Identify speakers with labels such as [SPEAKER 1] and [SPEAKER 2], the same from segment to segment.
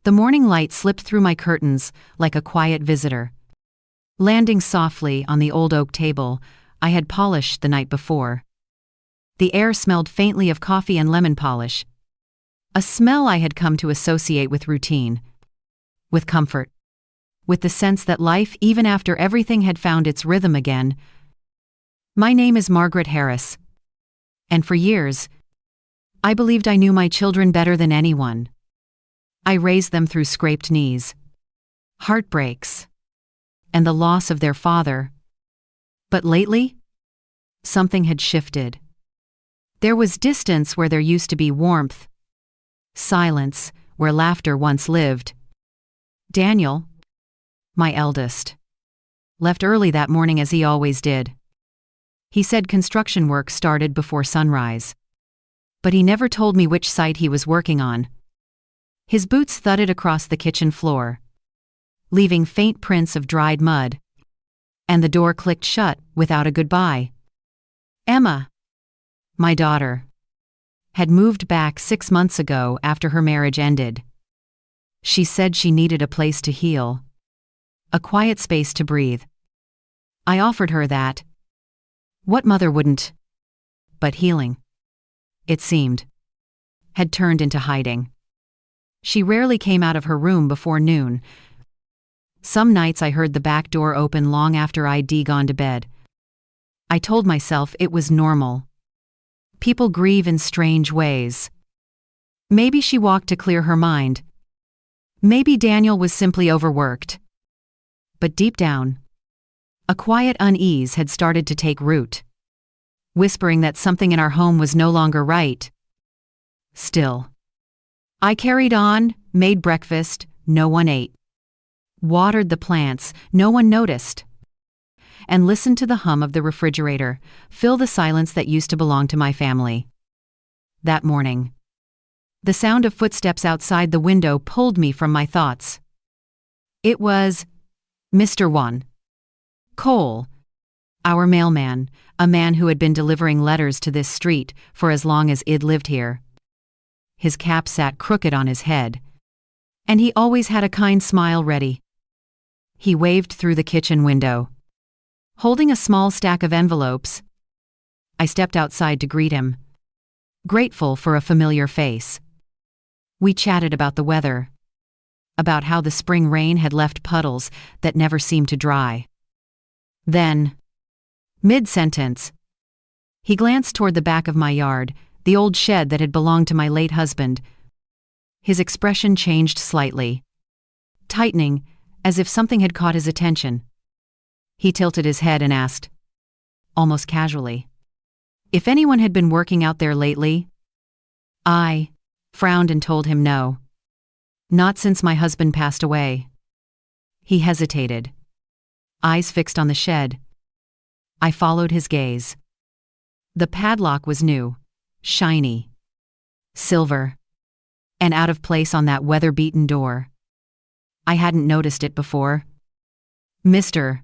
[SPEAKER 1] The morning light slipped through my curtains like a quiet visitor. Landing softly on the old oak table I had polished the night before. The air smelled faintly of coffee and lemon polish, a smell I had come to associate with routine, with comfort, with the sense that life, even after everything had found its rhythm again. My name is Margaret Harris, and for years, I believed I knew my children better than anyone. I raised them through scraped knees, heartbreaks, and the loss of their father. But lately, something had shifted. There was distance where there used to be warmth, silence where laughter once lived. Daniel, my eldest, left early that morning as he always did. He said construction work started before sunrise. But he never told me which site he was working on. His boots thudded across the kitchen floor, leaving faint prints of dried mud, and the door clicked shut without a goodbye. Emma, my daughter, had moved back 6 months ago after her marriage ended. She said she needed a place to heal, a quiet space to breathe. I offered her that. What mother wouldn't? But healing, it seemed, had turned into hiding. She rarely came out of her room before noon. Some nights I heard the back door open long after I'd gone to bed. I told myself it was normal. People grieve in strange ways. Maybe she walked to clear her mind. Maybe Daniel was simply overworked. But deep down, a quiet unease had started to take root, whispering that something in our home was no longer right. Still, I carried on, made breakfast, no one ate, watered the plants, no one noticed, and listened to the hum of the refrigerator fill the silence that used to belong to my family. That morning, the sound of footsteps outside the window pulled me from my thoughts. It was Mr. One, Cole, our mailman, a man who had been delivering letters to this street for as long as I'd lived here. His cap sat crooked on his head, and he always had a kind smile ready. He waved through the kitchen window, holding a small stack of envelopes. I stepped outside to greet him, grateful for a familiar face. We chatted about the weather, about how the spring rain had left puddles that never seemed to dry. Then, mid-sentence, he glanced toward the back of my yard, the old shed that had belonged to my late husband. His expression changed slightly, tightening as if something had caught his attention. He tilted his head and asked, almost casually, if anyone had been working out there lately. I frowned and told him no. Not since my husband passed away. He hesitated, eyes fixed on the shed. I followed his gaze. The padlock was new, shiny, silver, and out of place on that weather-beaten door. I hadn't noticed it before. Mr.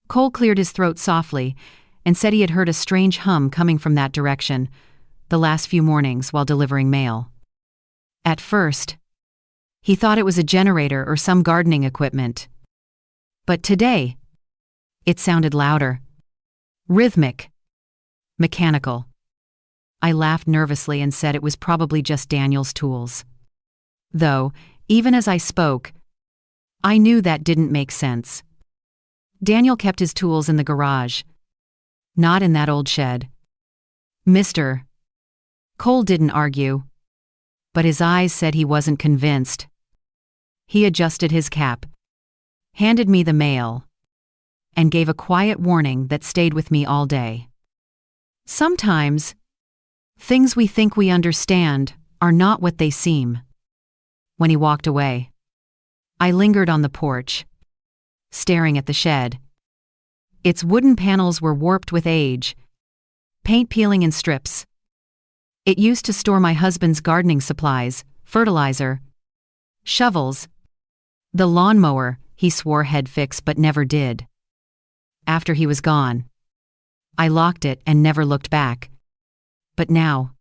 [SPEAKER 1] Cole cleared his throat softly and said he had heard a strange hum coming from that direction the last few mornings while delivering mail. At first, he thought it was a generator or some gardening equipment. But today, it sounded louder, rhythmic, mechanical. I laughed nervously and said it was probably just Daniel's tools. Though, even as I spoke, I knew that didn't make sense. Daniel kept his tools in the garage, not in that old shed. Mr. Cole didn't argue, but his eyes said he wasn't convinced. He adjusted his cap, handed me the mail, and gave a quiet warning that stayed with me all day. Sometimes, things we think we understand are not what they seem. When he walked away, I lingered on the porch, staring at the shed. Its wooden panels were warped with age, paint peeling in strips. It used to store my husband's gardening supplies, fertilizer, shovels, the lawnmower he swore had fix but never did. After he was gone, I locked it and never looked back. But now,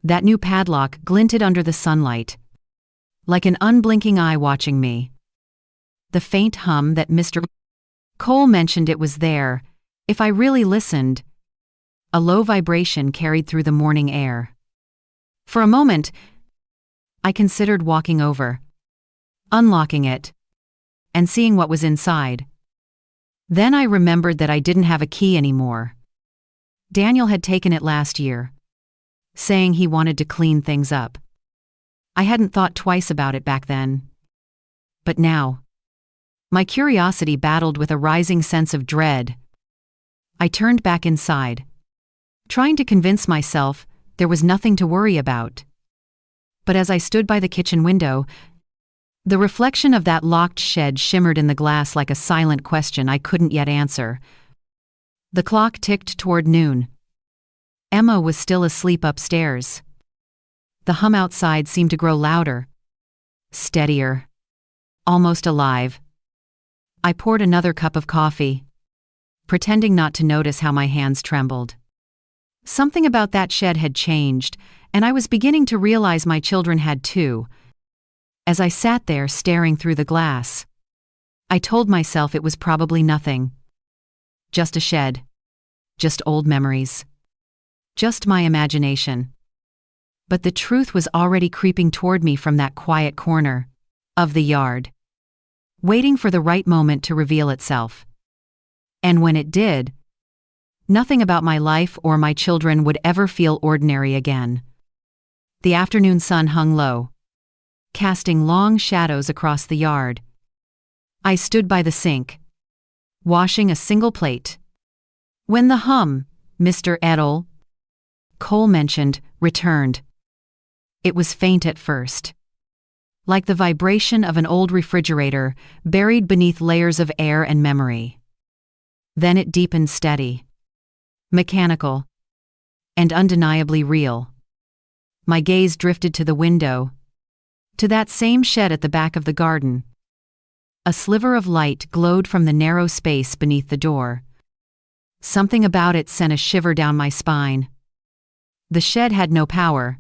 [SPEAKER 1] that new padlock glinted under the sunlight, like an unblinking eye watching me. The faint hum that Mr. Cole mentioned, it was there, if I really listened. A low vibration carried through the morning air. For a moment, I considered walking over, unlocking it, and seeing what was inside. Then I remembered that I didn't have a key anymore. Daniel had taken it last year, saying he wanted to clean things up. I hadn't thought twice about it back then. But now, my curiosity battled with a rising sense of dread. I turned back inside, trying to convince myself there was nothing to worry about. But as I stood by the kitchen window, the reflection of that locked shed shimmered in the glass like a silent question I couldn't yet answer. The clock ticked toward noon. Emma was still asleep upstairs. The hum outside seemed to grow louder, steadier, almost alive. I poured another cup of coffee, pretending not to notice how my hands trembled. Something about that shed had changed, and I was beginning to realize my children had too. As I sat there staring through the glass, I told myself it was probably nothing. Just a shed. Just old memories. Just my imagination. But the truth was already creeping toward me from that quiet corner of the yard, waiting for the right moment to reveal itself. And when it did, nothing about my life or my children would ever feel ordinary again. The afternoon sun hung low, casting long shadows across the yard. I stood by the sink, washing a single plate, when the hum, Mr. Cole mentioned, returned. It was faint at first, like the vibration of an old refrigerator buried beneath layers of air and memory. Then it deepened, steady, mechanical, and undeniably real. My gaze drifted to the window, to that same shed at the back of the garden. A sliver of light glowed from the narrow space beneath the door. Something about it sent a shiver down my spine. The shed had no power,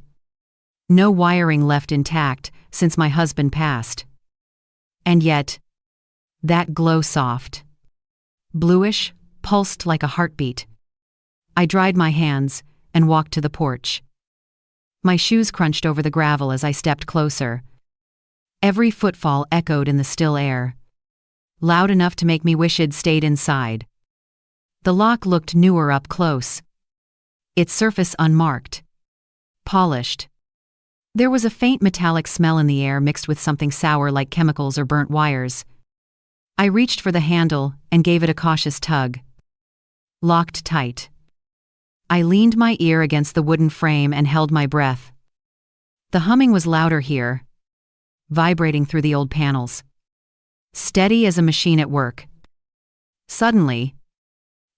[SPEAKER 1] no wiring left intact since my husband passed. And yet, that glow, soft, bluish, pulsed like a heartbeat. I dried my hands and walked to the porch. My shoes crunched over the gravel as I stepped closer. Every footfall echoed in the still air, loud enough to make me wish I'd stayed inside. The lock looked newer up close, its surface unmarked, polished. There was a faint metallic smell in the air mixed with something sour like chemicals or burnt wires. I reached for the handle and gave it a cautious tug. Locked tight. I leaned my ear against the wooden frame and held my breath. The humming was louder here, vibrating through the old panels, steady as a machine at work. Suddenly,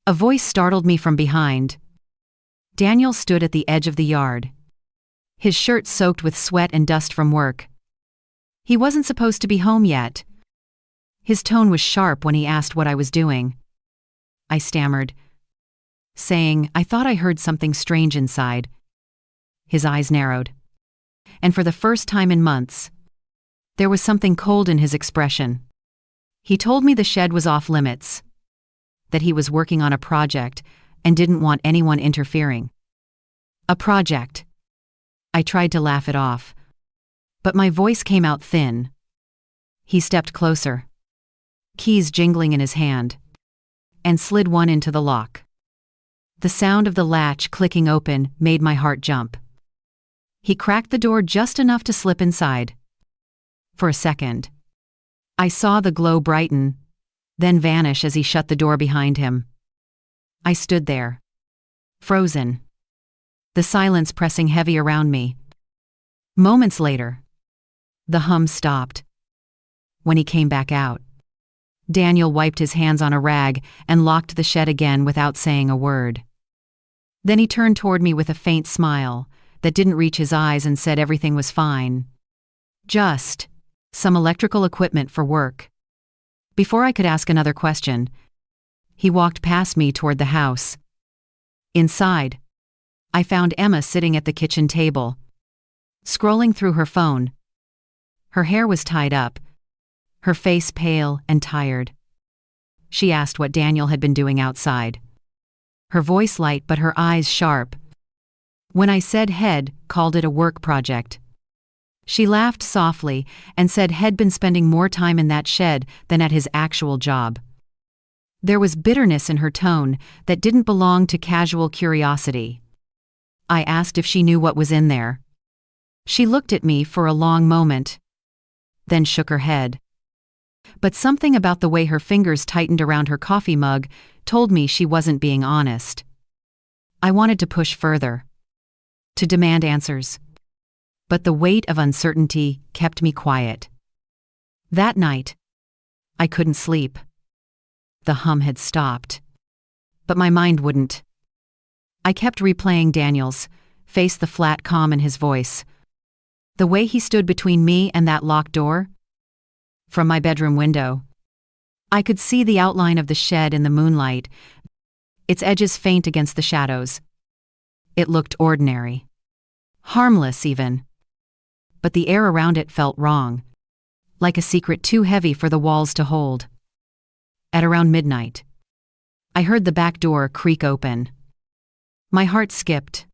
[SPEAKER 1] a voice startled me from behind. Daniel stood at the edge of the yard, his shirt soaked with sweat and dust from work. He wasn't supposed to be home yet. His tone was sharp when he asked what I was doing. I stammered, saying I thought I heard something strange inside. His eyes narrowed, and for the first time in months, there was something cold in his expression. He told me the shed was off limits, that he was working on a project and didn't want anyone interfering. A project. I tried to laugh it off, but my voice came out thin. He stepped closer, keys jingling in his hand, and slid one into the lock. The sound of the latch clicking open made my heart jump. He cracked the door just enough to slip inside. For a second, I saw the glow brighten, then vanish as he shut the door behind him. I stood there, frozen, the silence pressing heavy around me. Moments later, the hum stopped. When he came back out, Daniel wiped his hands on a rag and locked the shed again without saying a word. Then he turned toward me with a faint smile that didn't reach his eyes and said everything was fine. Just some electrical equipment for work. Before I could ask another question, he walked past me toward the house. Inside, I found Emma sitting at the kitchen table, scrolling through her phone. Her hair was tied up, her face pale and tired. She asked what Daniel had been doing outside. Her voice light but her eyes sharp. When I said Head called it a work project. She laughed softly and said He'd been spending more time in that shed than at his actual job. There was bitterness in her tone that didn't belong to casual curiosity. I asked if she knew what was in there. She looked at me for a long moment, then shook her head. But something about the way her fingers tightened around her coffee mug told me she wasn't being honest. I wanted to push further, to demand answers. But the weight of uncertainty kept me quiet. That night, I couldn't sleep. The hum had stopped, but my mind wouldn't. I kept replaying Daniel's face, the flat calm in his voice. The way he stood between me and that locked door. From my bedroom window, I could see the outline of the shed in the moonlight, its edges faint against the shadows. It looked ordinary, harmless even. But the air around it felt wrong, like a secret too heavy for the walls to hold. At around midnight, I heard the back door creak open. My heart skipped.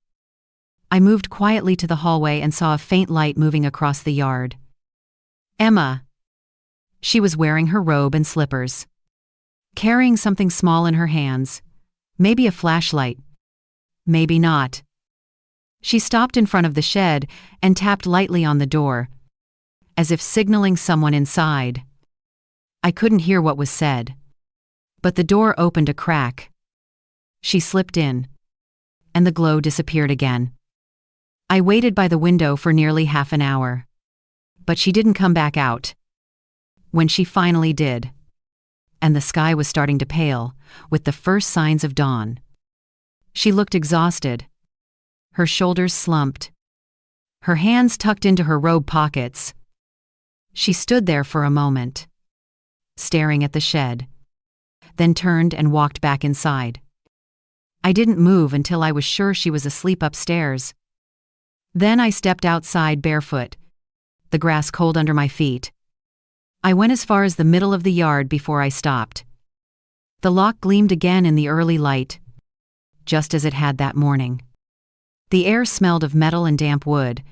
[SPEAKER 1] I moved quietly to the hallway and saw a faint light moving across the yard. Emma. She was wearing her robe and slippers, carrying something small in her hands, maybe a flashlight, maybe not. She stopped in front of the shed and tapped lightly on the door, as if signaling someone inside. I couldn't hear what was said, but the door opened a crack. She slipped in, and the glow disappeared again. I waited by the window for nearly half an hour, but she didn't come back out. When she finally did, and the sky was starting to pale with the first signs of dawn, she looked exhausted. Her shoulders slumped, her hands tucked into her robe pockets. She stood there for a moment, staring at the shed, then turned and walked back inside. I didn't move until I was sure she was asleep upstairs. Then I stepped outside barefoot, the grass cold under my feet. I went as far as the middle of the yard before I stopped. The lock gleamed again in the early light, just as it had that morning. The air smelled of metal and damp wood.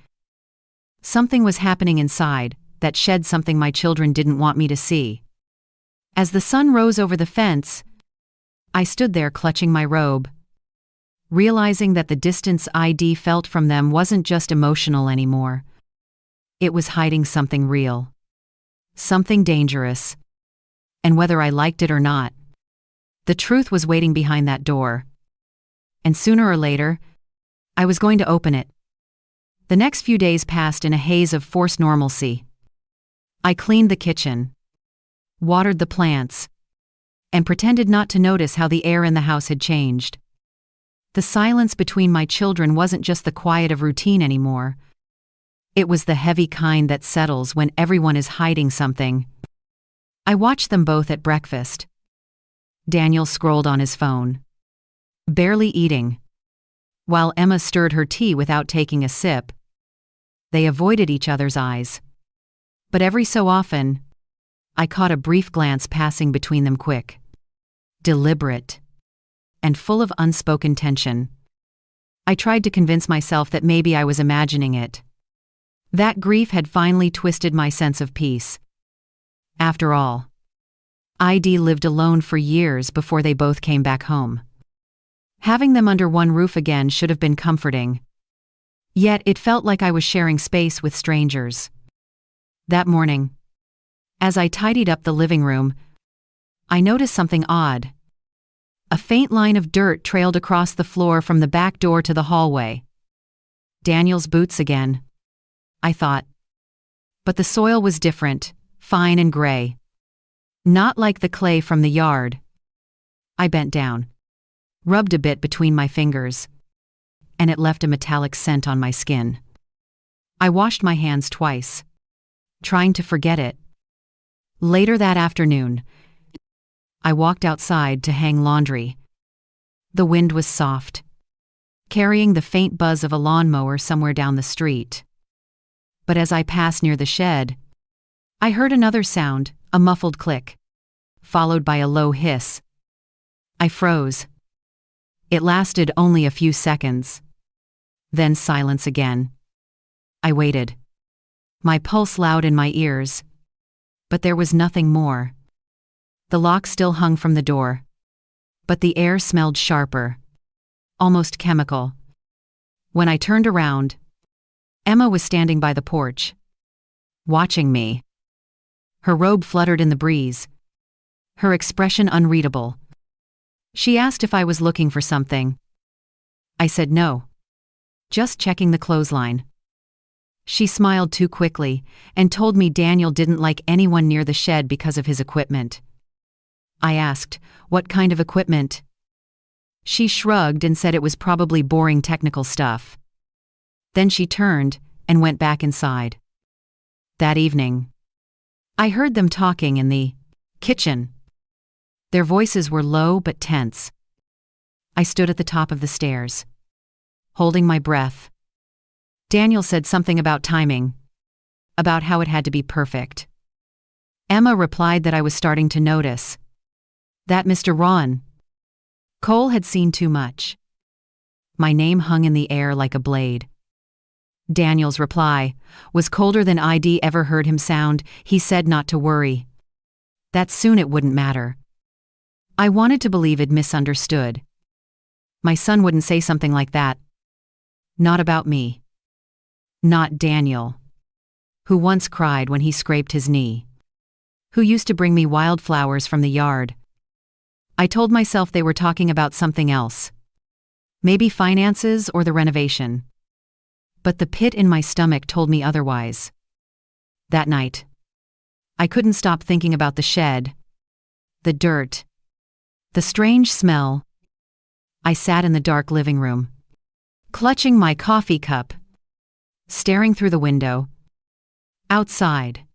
[SPEAKER 1] Something was happening inside that shed, something my children didn't want me to see. As the sun rose over the fence, I stood there clutching my robe, realizing that the distance I'd felt from them wasn't just emotional anymore. It was hiding something real. Something dangerous. And whether I liked it or not, the truth was waiting behind that door. And sooner or later, I was going to open it. The next few days passed in a haze of forced normalcy. I cleaned the kitchen, watered the plants, and pretended not to notice how the air in the house had changed. The silence between my children wasn't just the quiet of routine anymore. It was the heavy kind that settles when everyone is hiding something. I watched them both at breakfast. Daniel scrolled on his phone, barely eating, while Emma stirred her tea without taking a sip. They avoided each other's eyes. But every so often, I caught a brief glance passing between them, quick, deliberate, and full of unspoken tension. I tried to convince myself that maybe I was imagining it. That grief had finally twisted my sense of peace. After all, I'd lived alone for years before they both came back home. Having them under one roof again should have been comforting. Yet it felt like I was sharing space with strangers. That morning, as I tidied up the living room, I noticed something odd. A faint line of dirt trailed across the floor from the back door to the hallway. Daniel's boots again, I thought. But the soil was different, fine and gray. Not like the clay from the yard. I bent down, rubbed a bit between my fingers, and it left a metallic scent on my skin. I washed my hands twice, trying to forget it. Later that afternoon, I walked outside to hang laundry. The wind was soft, carrying the faint buzz of a lawnmower somewhere down the street. But as I passed near the shed, I heard another sound, a muffled click, followed by a low hiss. I froze. It lasted only a few seconds. Then silence again. I waited. My pulse loud in my ears. But there was nothing more. The lock still hung from the door. But the air smelled sharper. Almost chemical. When I turned around, Emma was standing by the porch, watching me. Her robe fluttered in the breeze. Her expression unreadable. She asked if I was looking for something. I said no. Just checking the clothesline. She smiled too quickly and told me Daniel didn't like anyone near the shed because of his equipment. I asked, what kind of equipment? She shrugged and said it was probably boring technical stuff. Then she turned and went back inside. That evening, I heard them talking in the kitchen. Their voices were low but tense. I stood at the top of the stairs, holding my breath. Daniel said something about timing, about how it had to be perfect. Emma replied that I was starting to notice. That Mr. Ron Cole had seen too much. My name hung in the air like a blade. Daniel's reply was colder than I'd ever heard him sound. He said not to worry. That soon it wouldn't matter. I wanted to believe it misunderstood. My son wouldn't say something like that. Not about me. Not Daniel, who once cried when he scraped his knee, who used to bring me wildflowers from the yard. I told myself they were talking about something else. Maybe finances or the renovation. But the pit in my stomach told me otherwise. That night, I couldn't stop thinking about the shed, the dirt, the strange smell. I sat in the dark living room, clutching my coffee cup, staring through the window. Outside,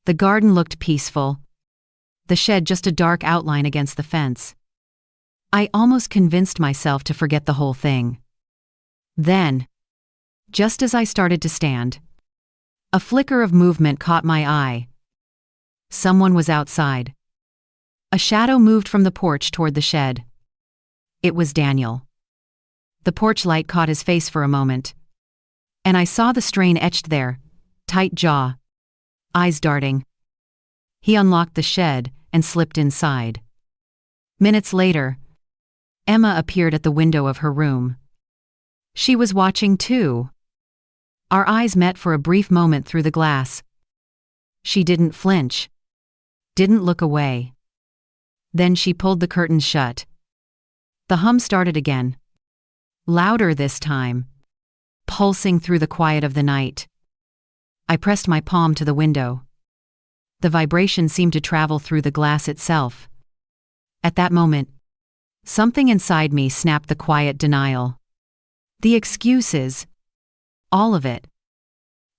[SPEAKER 1] the garden looked peaceful, the shed just a dark outline against the fence. I almost convinced myself to forget the whole thing. Then, just as I started to stand, a flicker of movement caught my eye. Someone was outside. A shadow moved from the porch toward the shed. It was Daniel. The porch light caught his face for a moment, and I saw the strain etched there, tight jaw, eyes darting. He unlocked the shed and slipped inside. Minutes later, Emma appeared at the window of her room. She was watching too. Our eyes met for a brief moment through the glass. She didn't flinch, didn't look away. Then she pulled the curtains shut. The hum started again. Louder this time, pulsing through the quiet of the night. I pressed my palm to the window. The vibration seemed to travel through the glass itself. At that moment, something inside me snapped the quiet denial. The excuses. All of it.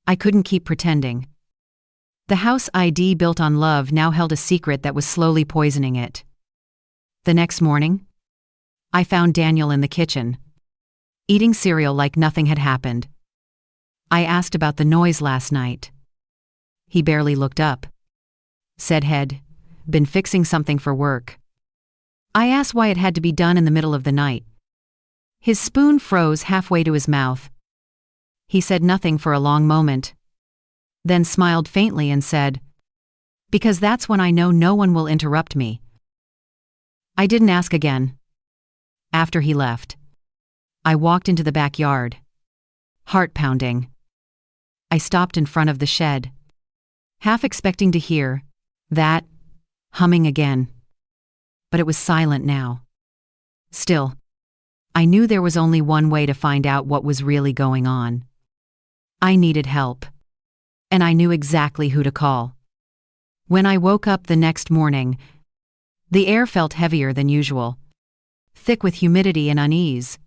[SPEAKER 1] I couldn't keep pretending. The house ID built on love now held a secret that was slowly poisoning it. The next morning, I found Daniel in the kitchen, eating cereal like nothing had happened. I asked about the noise last night. He barely looked up. Said he'd been fixing something for work. I asked why it had to be done in the middle of the night. His spoon froze halfway to his mouth. He said nothing for a long moment, then smiled faintly and said, "Because that's when I know no one will interrupt me." I didn't ask again. After he left, I walked into the backyard, heart pounding. I stopped in front of the shed, half expecting to hear that humming again. But it was silent now. Still, I knew there was only one way to find out what was really going on. I needed help, and I knew exactly who to call. When I woke up the next morning, the air felt heavier than usual, thick with humidity and unease.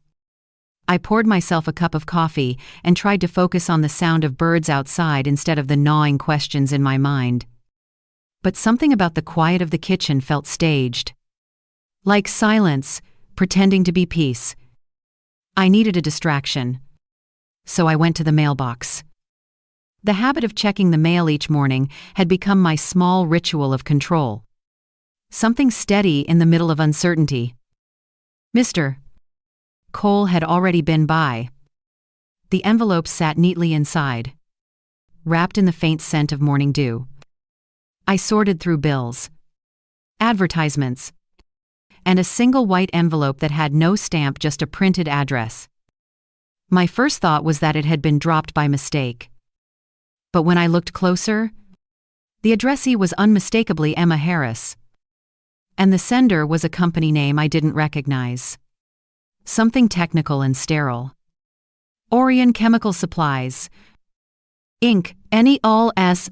[SPEAKER 1] I poured myself a cup of coffee and tried to focus on the sound of birds outside instead of the gnawing questions in my mind. But something about the quiet of the kitchen felt staged. Like silence, pretending to be peace. I needed a distraction. So I went to the mailbox. The habit of checking the mail each morning had become my small ritual of control. Something steady in the middle of uncertainty. Mr. Cole had already been by. The envelope sat neatly inside, wrapped in the faint scent of morning dew. I sorted through bills, advertisements, and a single white envelope that had no stamp, just a printed address. My first thought was that it had been dropped by mistake. But when I looked closer, the addressee was unmistakably Emma Harris, and the sender was a company name I didn't recognize. Something technical and sterile. Orion Chemical Supplies, Inc., NEOLSNRN.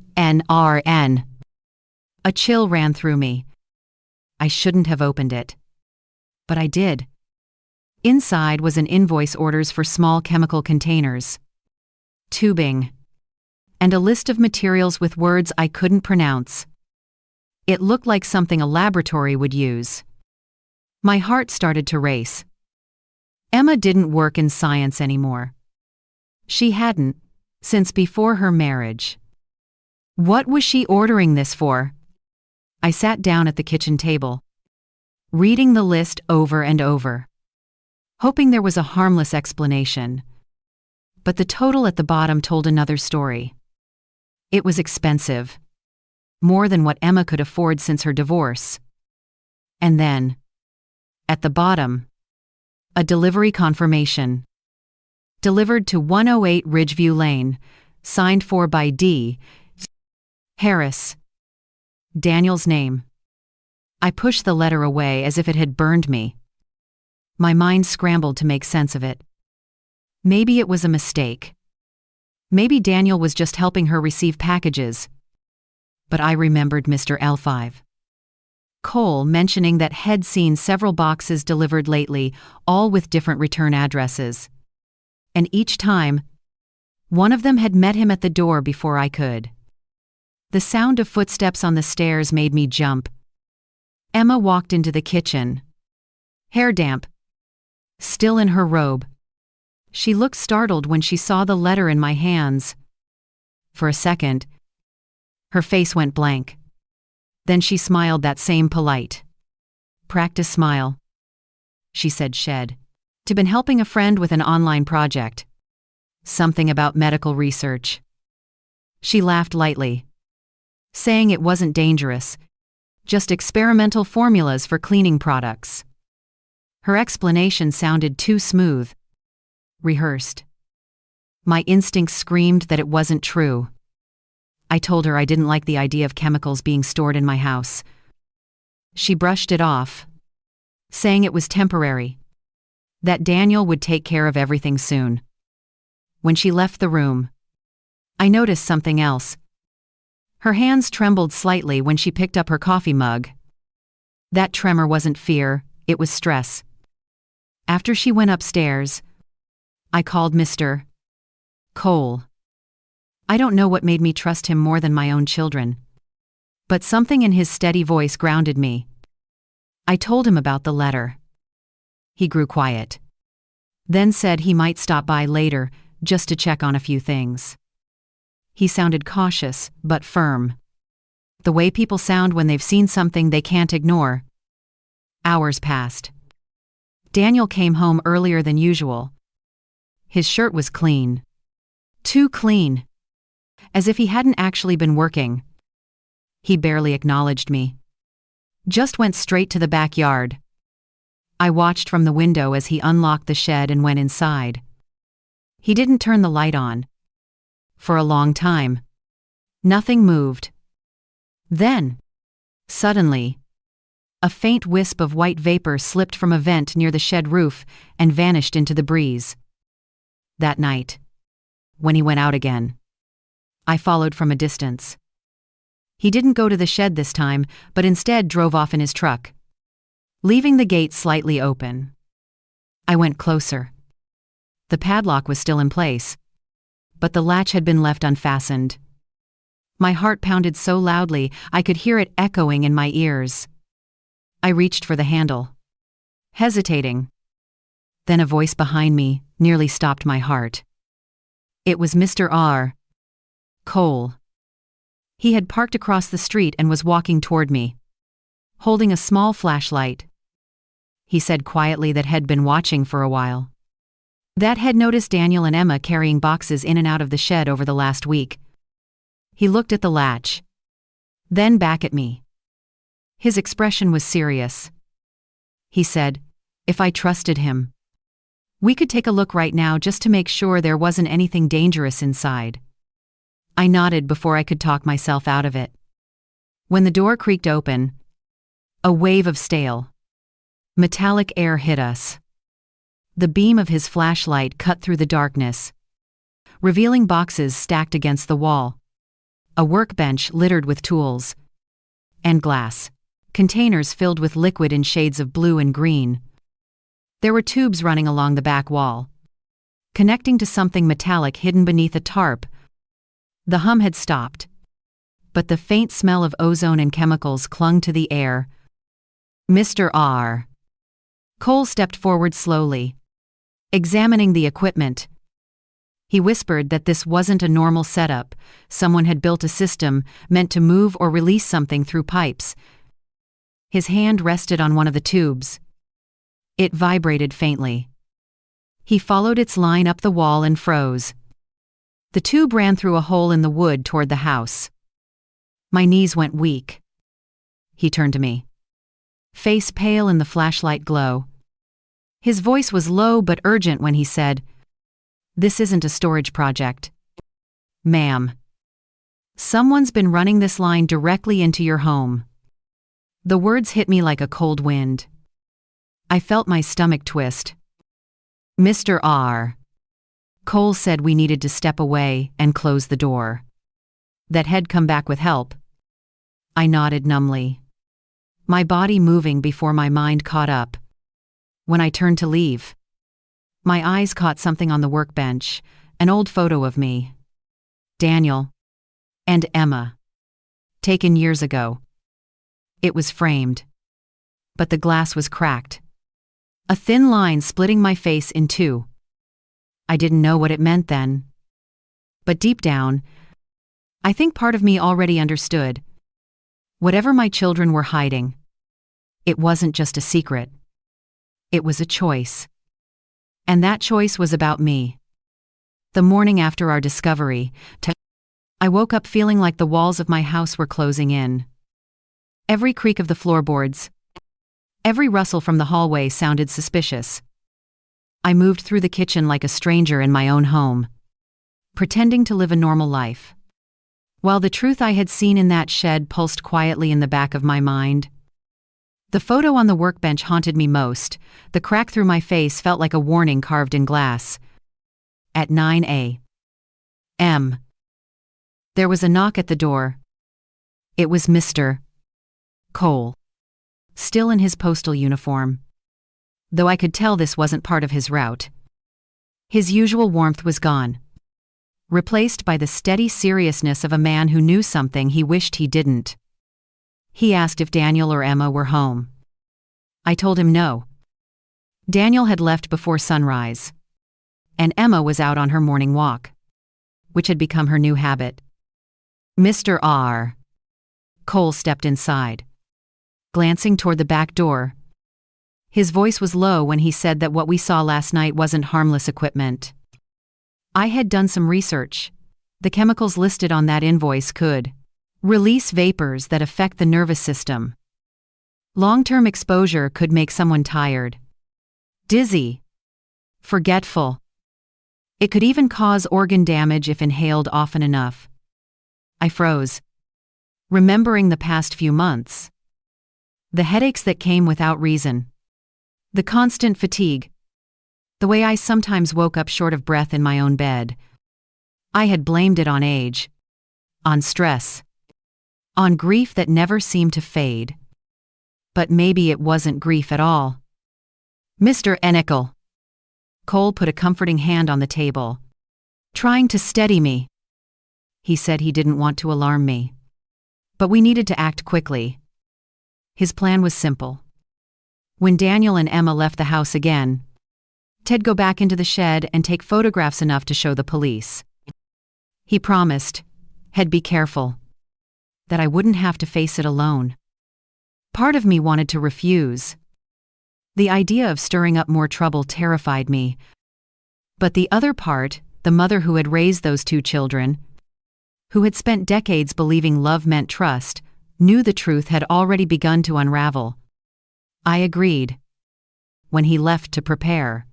[SPEAKER 1] A chill ran through me. I shouldn't have opened it. But I did. Inside was an invoice, orders for small chemical containers, tubing, and a list of materials with words I couldn't pronounce. It looked like something a laboratory would use. My heart started to race. Emma didn't work in science anymore. She hadn't, since before her marriage. What was she ordering this for? I sat down at the kitchen table, reading the list over and over, hoping there was a harmless explanation. But the total at the bottom told another story. It was expensive. More than what Emma could afford since her divorce. And then, at the bottom, a delivery confirmation. Delivered to 108 Ridgeview Lane, signed for by D. Harris. Daniel's name. I pushed the letter away as if it had burned me. My mind scrambled to make sense of it. Maybe it was a mistake. Maybe Daniel was just helping her receive packages. But I remembered Mr. L5. Cole mentioning that had seen several boxes delivered lately, all with different return addresses. And each time, one of them had met him at the door before I could. The sound of footsteps on the stairs made me jump. Emma walked into the kitchen, hair damp, still in her robe. She looked startled when she saw the letter in my hands. For a second, her face went blank. Then she smiled, that same polite, practice smile. She said she'd been helping a friend with an online project. Something about medical research. She laughed lightly, saying it wasn't dangerous, just experimental formulas for cleaning products. Her explanation sounded too smooth, rehearsed. My instincts screamed that it wasn't true. I told her I didn't like the idea of chemicals being stored in my house. She brushed it off, saying it was temporary, that Daniel would take care of everything soon. When she left the room, I noticed something else. Her hands trembled slightly when she picked up her coffee mug. That tremor wasn't fear, it was stress. After she went upstairs, I called Mr. Cole. I don't know what made me trust him more than my own children. But something in his steady voice grounded me. I told him about the letter. He grew quiet. Then said he might stop by later, just to check on a few things. He sounded cautious, but firm. The way people sound when they've seen something they can't ignore. Hours passed. Daniel came home earlier than usual. His shirt was clean. Too clean. As if he hadn't actually been working. He barely acknowledged me. Just went straight to the backyard. I watched from the window as he unlocked the shed and went inside. He didn't turn the light on. For a long time. Nothing moved. Then, suddenly, a faint wisp of white vapor slipped from a vent near the shed roof and vanished into the breeze. That night, when he went out again, I followed from a distance. He didn't go to the shed this time, but instead drove off in his truck, leaving the gate slightly open. I went closer. The padlock was still in place, but the latch had been left unfastened. My heart pounded so loudly I could hear it echoing in my ears. I reached for the handle, hesitating. Then a voice behind me nearly stopped my heart. It was Mr. R. Cole. He had parked across the street and was walking toward me, holding a small flashlight. He said quietly that had been watching for a while. That had noticed Daniel and Emma carrying boxes in and out of the shed over the last week. He looked at the latch, then back at me. His expression was serious. He said, if I trusted him, we could take a look right now just to make sure there wasn't anything dangerous inside. I nodded before I could talk myself out of it. When the door creaked open, a wave of stale, metallic air hit us. The beam of his flashlight cut through the darkness, revealing boxes stacked against the wall, a workbench littered with tools, and glass containers filled with liquid in shades of blue and green. There were tubes running along the back wall, connecting to something metallic hidden beneath a tarp. The hum had stopped, but the faint smell of ozone and chemicals clung to the air. Mr. R. Cole stepped forward slowly, examining the equipment. He whispered that this wasn't a normal setup. Someone had built a system meant to move or release something through pipes. His hand rested on one of the tubes. It vibrated faintly. He followed its line up the wall and froze. The tube ran through a hole in the wood toward the house. My knees went weak. He turned to me, face pale in the flashlight glow. His voice was low but urgent when he said, "This isn't a storage project, ma'am. Someone's been running this line directly into your home." The words hit me like a cold wind. I felt my stomach twist. Mr. R. Cole said we needed to step away and close the door. That had come back with help. I nodded numbly, my body moving before my mind caught up. When I turned to leave, my eyes caught something on the workbench, an old photo of me, Daniel, and Emma, taken years ago. It was framed, but the glass was cracked, a thin line splitting my face in two. I didn't know what it meant then, but deep down, I think part of me already understood. Whatever my children were hiding, it wasn't just a secret. It was a choice. And that choice was about me. The morning after our discovery, I woke up feeling like the walls of my house were closing in. Every creak of the floorboards, every rustle from the hallway sounded suspicious. I moved through the kitchen like a stranger in my own home, pretending to live a normal life, while the truth I had seen in that shed pulsed quietly in the back of my mind. The photo on the workbench haunted me most. The crack through my face felt like a warning carved in glass. At 9 a.m., there was a knock at the door. It was Mr. Cole, still in his postal uniform, though I could tell this wasn't part of his route. His usual warmth was gone, replaced by the steady seriousness of a man who knew something he wished he didn't. He asked if Daniel or Emma were home. I told him no. Daniel had left before sunrise, and Emma was out on her morning walk, which had become her new habit. Mr. R. Cole stepped inside, glancing toward the back door. His voice was low when he said that what we saw last night wasn't harmless equipment. I had done some research. The chemicals listed on that invoice could release vapors that affect the nervous system. Long-term exposure could make someone tired, dizzy, forgetful. It could even cause organ damage if inhaled often enough. I froze, remembering the past few months. The headaches that came without reason. The constant fatigue. The way I sometimes woke up short of breath in my own bed. I had blamed it on age, on stress, on grief that never seemed to fade. But maybe it wasn't grief at all. Mr. Enikel. Cole put a comforting hand on the table, trying to steady me. He said he didn't want to alarm me, but we needed to act quickly. His plan was simple. When Daniel and Emma left the house again, Ted go back into the shed and take photographs enough to show the police. He promised, He'd be careful. That I wouldn't have to face it alone. Part of me wanted to refuse. The idea of stirring up more trouble terrified me. But the other part, the mother who had raised those two children, who had spent decades believing love meant trust, knew the truth had already begun to unravel. I agreed. When he left to prepare,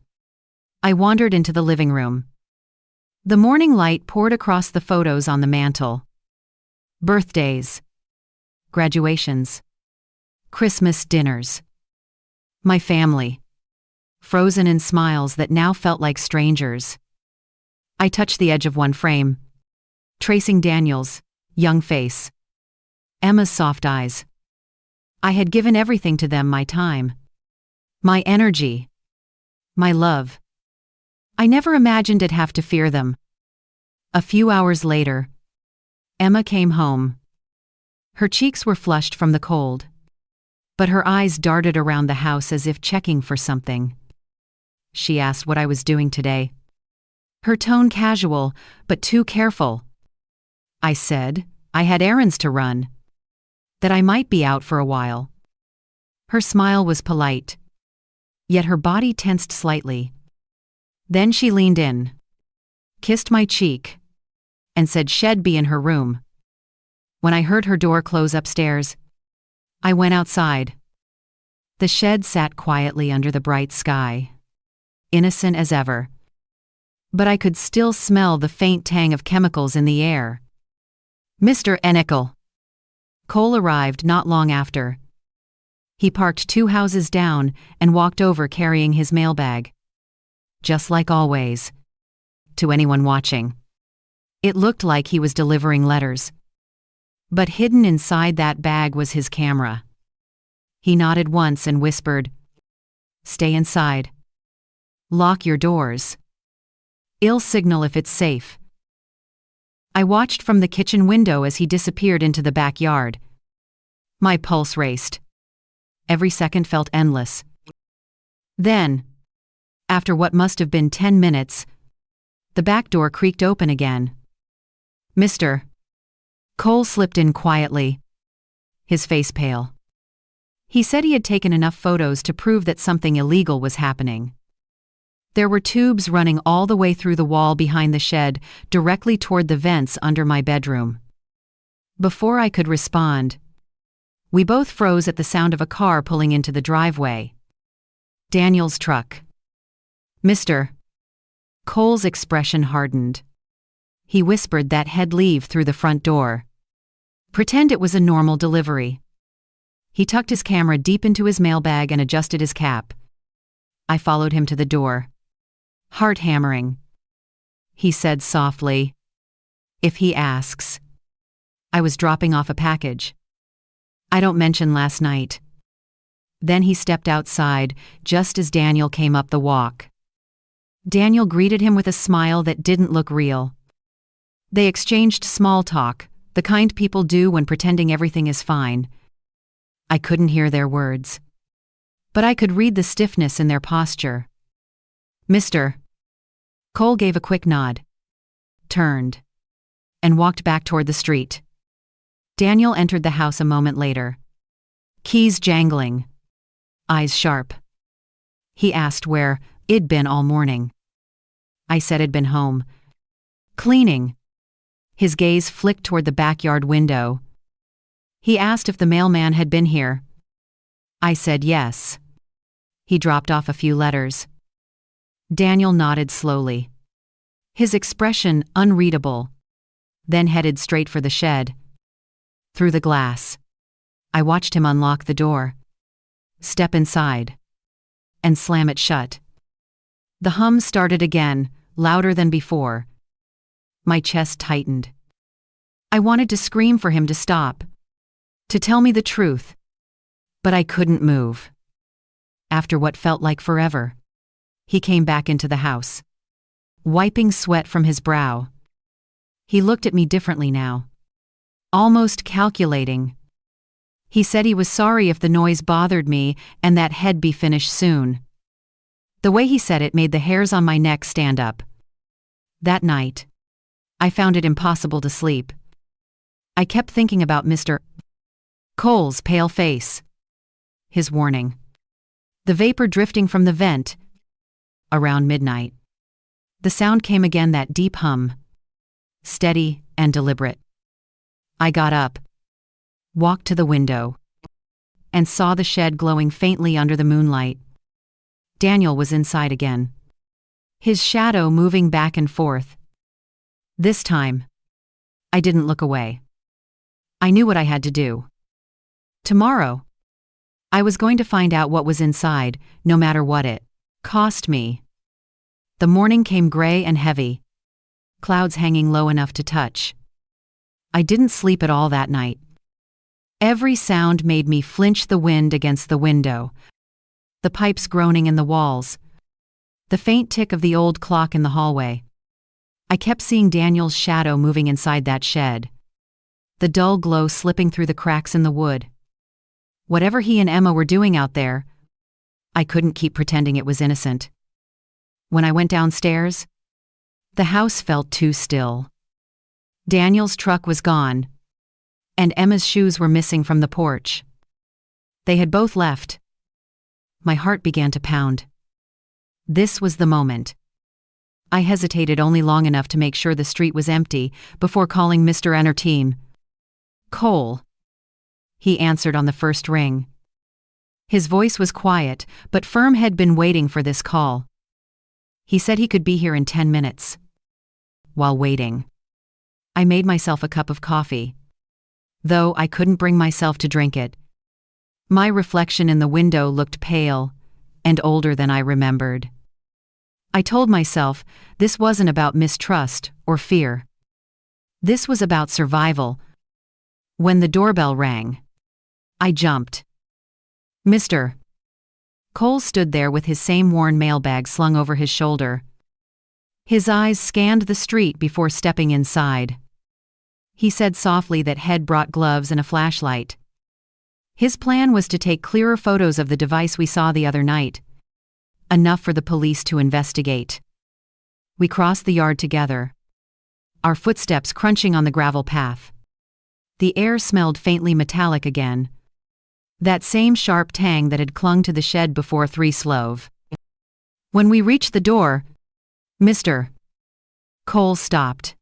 [SPEAKER 1] I wandered into the living room. The morning light poured across the photos on the mantel. Birthdays, graduations, Christmas dinners. My family, frozen in smiles that now felt like strangers. I touched the edge of one frame, tracing Daniel's young face, Emma's soft eyes. I had given everything to them, my time, my energy, my love. I never imagined I'd have to fear them. A few hours later, Emma came home. Her cheeks were flushed from the cold, but her eyes darted around the house as if checking for something. She asked what I was doing today. Her tone casual, but too careful. I said I had errands to run, that I might be out for a while. Her smile was polite, yet her body tensed slightly. Then she leaned in, kissed my cheek, and said she'd be in her room. When I heard her door close upstairs, I went outside. The shed sat quietly under the bright sky, innocent as ever. But I could still smell the faint tang of chemicals in the air. Mr. Enikel. Cole arrived not long after. He parked 2 houses down and walked over carrying his mailbag. Just like always. To anyone watching, it looked like he was delivering letters. But hidden inside that bag was his camera. He nodded once and whispered, "Stay inside. Lock your doors. I'll signal if it's safe." I watched from the kitchen window as he disappeared into the backyard. My pulse raced. Every second felt endless. Then, after what must have been 10 minutes, the back door creaked open again. "Mr." Cole slipped in quietly, his face pale. He said he had taken enough photos to prove that something illegal was happening. There were tubes running all the way through the wall behind the shed, directly toward the vents under my bedroom. Before I could respond, we both froze at the sound of a car pulling into the driveway. Daniel's truck. "Mr." Cole's expression hardened. He whispered that he'd leave through the front door. Pretend it was a normal delivery. He tucked his camera deep into his mailbag and adjusted his cap. I followed him to the door. Heart hammering. He said softly, "If he asks." I was dropping off a package. "I don't mention last night." Then he stepped outside, just as Daniel came up the walk. Daniel greeted him with a smile that didn't look real. They exchanged small talk, the kind people do when pretending everything is fine. I couldn't hear their words, but I could read the stiffness in their posture. "Mr." Cole gave a quick nod, turned, and walked back toward the street. Daniel entered the house a moment later. Keys jangling, eyes sharp. He asked where I'd been all morning. I said I'd been home. Cleaning. His gaze flicked toward the backyard window. He asked if the mailman had been here. I said yes. He dropped off a few letters. Daniel nodded slowly, his expression unreadable, then headed straight for the shed. Through the glass, I watched him unlock the door, step inside, and slam it shut. The hum started again, louder than before. My chest tightened. I wanted to scream for him to stop, to tell me the truth, but I couldn't move. After what felt like forever, he came back into the house, wiping sweat from his brow. He looked at me differently now, almost calculating. He said he was sorry if the noise bothered me and that he'd be finished soon. The way he said it made the hairs on my neck stand up. That night, I found it impossible to sleep. I kept thinking about Mr. Cole's pale face. His warning. The vapor drifting from the vent. Around midnight. The sound came again, that deep hum. Steady and deliberate. I got up, walked to the window, and saw the shed glowing faintly under the moonlight. Daniel was inside again. His shadow moving back and forth. This time, I didn't look away. I knew what I had to do. Tomorrow, I was going to find out what was inside, no matter what it cost me. The morning came gray and heavy, clouds hanging low enough to touch. I didn't sleep at all that night. Every sound made me flinch, the wind against the window, the pipes groaning in the walls, the faint tick of the old clock in the hallway. I kept seeing Daniel's shadow moving inside that shed, the dull glow slipping through the cracks in the wood. Whatever he and Emma were doing out there, I couldn't keep pretending it was innocent. When I went downstairs, the house felt too still. Daniel's truck was gone, and Emma's shoes were missing from the porch. They had both left. My heart began to pound. This was the moment. I hesitated only long enough to make sure the street was empty before calling Mr. Enterteam. Cole. He answered on the first ring. His voice was quiet, but firm. Had been waiting for this call. He said he could be here in 10 minutes. While waiting, I made myself a cup of coffee, though I couldn't bring myself to drink it. My reflection in the window looked pale and older than I remembered. I told myself this wasn't about mistrust or fear. This was about survival. When the doorbell rang, I jumped. Mr. Cole stood there with his same worn mailbag slung over his shoulder. His eyes scanned the street before stepping inside. He said softly that Head brought gloves and a flashlight. His plan was to take clearer photos of the device we saw the other night. Enough for the police to investigate. We crossed the yard together, our footsteps crunching on the gravel path. The air smelled faintly metallic again. That same sharp tang that had clung to the shed before 3 Slove. When we reached the door, Mr. Cole stopped.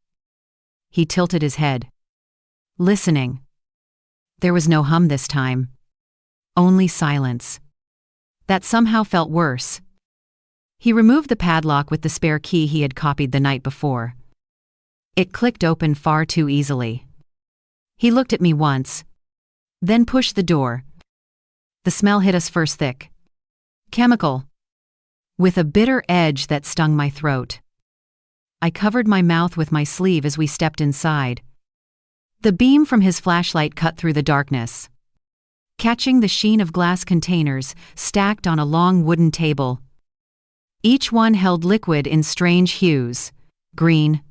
[SPEAKER 1] He tilted his head, listening. There was no hum this time. Only silence. That somehow felt worse. He removed the padlock with the spare key he had copied the night before. It clicked open far too easily. He looked at me once, then pushed the door. The smell hit us first, thick. Chemical. With a bitter edge that stung my throat. I covered my mouth with my sleeve as we stepped inside. The beam from his flashlight cut through the darkness, catching the sheen of glass containers stacked on a long wooden table. Each one held liquid in strange hues: green,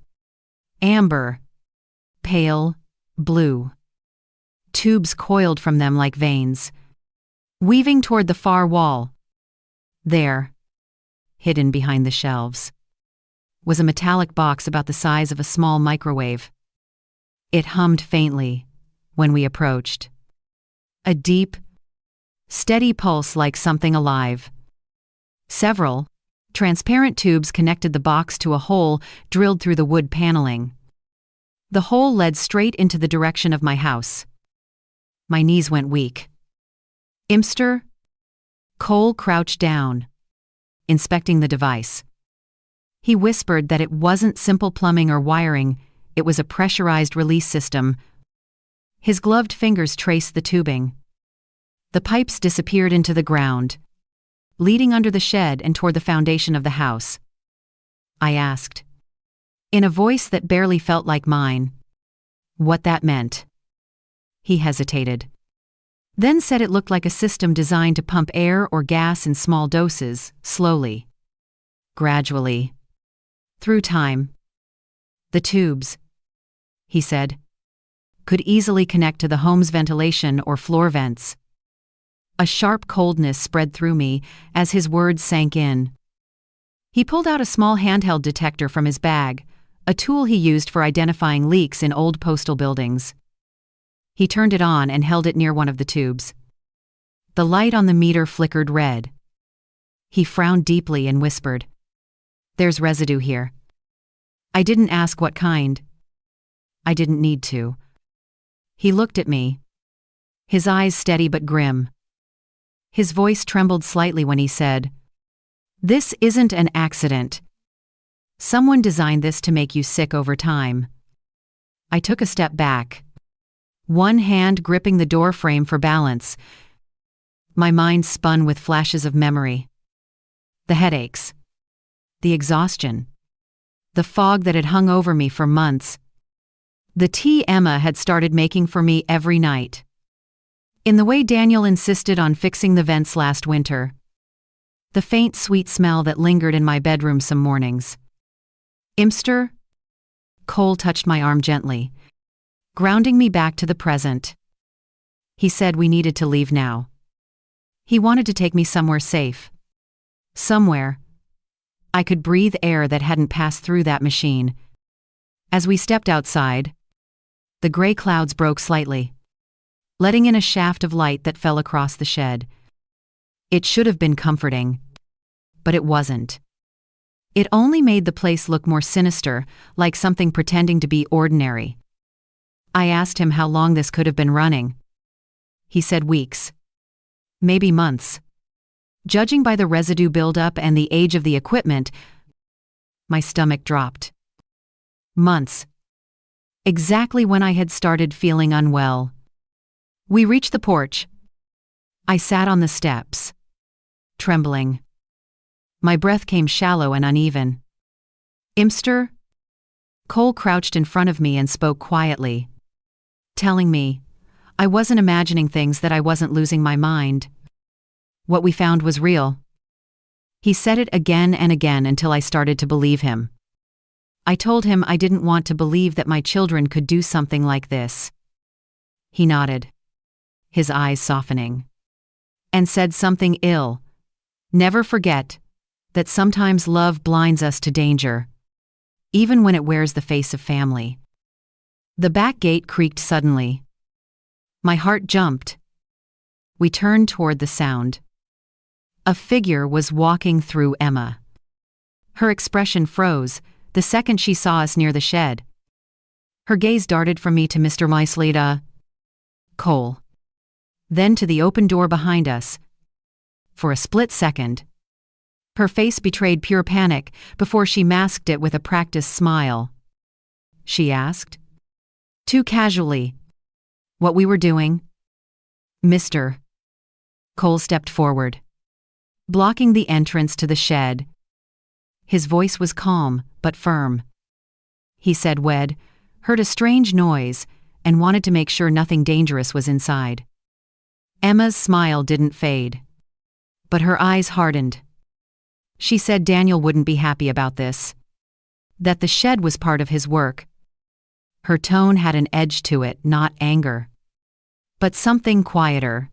[SPEAKER 1] amber, pale, blue. Tubes coiled from them like veins, weaving toward the far wall. There, hidden behind the shelves, was a metallic box about the size of a small microwave. It hummed faintly when we approached. A deep, steady pulse like something alive. Several transparent tubes connected the box to a hole drilled through the wood paneling. The hole led straight into the direction of my house. My knees went weak. Mr. Cole crouched down, inspecting the device. He whispered that it wasn't simple plumbing or wiring, it was a pressurized release system. His gloved fingers traced the tubing. The pipes disappeared into the ground, leading under the shed and toward the foundation of the house. I asked, in a voice that barely felt like mine, what that meant. He hesitated, then said it looked like a system designed to pump air or gas in small doses, slowly, gradually, through time. The tubes, he said, could easily connect to the home's ventilation or floor vents. A sharp coldness spread through me as his words sank in. He pulled out a small handheld detector from his bag, a tool he used for identifying leaks in old postal buildings. He turned it on and held it near one of the tubes. The light on the meter flickered red. He frowned deeply and whispered, "There's residue here." I didn't ask what kind. I didn't need to. He looked at me, his eyes steady but grim. His voice trembled slightly when he said, "This isn't an accident. Someone designed this to make you sick over time." I took a step back, one hand gripping the door frame for balance. My mind spun with flashes of memory. The headaches, the exhaustion, the fog that had hung over me for months, the tea Emma had started making for me every night, in the way Daniel insisted on fixing the vents last winter, the faint sweet smell that lingered in my bedroom some mornings. "Imster?" Cole touched my arm gently, grounding me back to the present. He said we needed to leave now. He wanted to take me somewhere safe. Somewhere I could breathe air that hadn't passed through that machine. As we stepped outside, the gray clouds broke slightly, letting in a shaft of light that fell across the shed. It should have been comforting, but it wasn't. It only made the place look more sinister, like something pretending to be ordinary. I asked him how long this could have been running. He said weeks, maybe months. Judging by the residue buildup and the age of the equipment, my stomach dropped. Months. Exactly when I had started feeling unwell. We reached the porch. I sat on the steps, trembling. My breath came shallow and uneven. "Imster?" Cole crouched in front of me and spoke quietly, telling me I wasn't imagining things, that I wasn't losing my mind. What we found was real. He said it again and again until I started to believe him. I told him I didn't want to believe that my children could do something like this. He nodded, his eyes softening, and said something ill. "Never forget that sometimes love blinds us to danger, even when it wears the face of family." The back gate creaked suddenly. My heart jumped. We turned toward the sound. A figure was walking through Emma. Her expression froze the second she saw us near the shed. Her gaze darted from me to Mr. Maisleda, Cole, then to the open door behind us. For a split second, her face betrayed pure panic before she masked it with a practiced smile. She asked, too casually, what we were doing. "Mr." Cole stepped forward, blocking the entrance to the shed. His voice was calm but firm. He said we'd heard a strange noise and wanted to make sure nothing dangerous was inside. Emma's smile didn't fade, but her eyes hardened. She said Daniel wouldn't be happy about this, that the shed was part of his work. Her tone had an edge to it, not anger, but something quieter,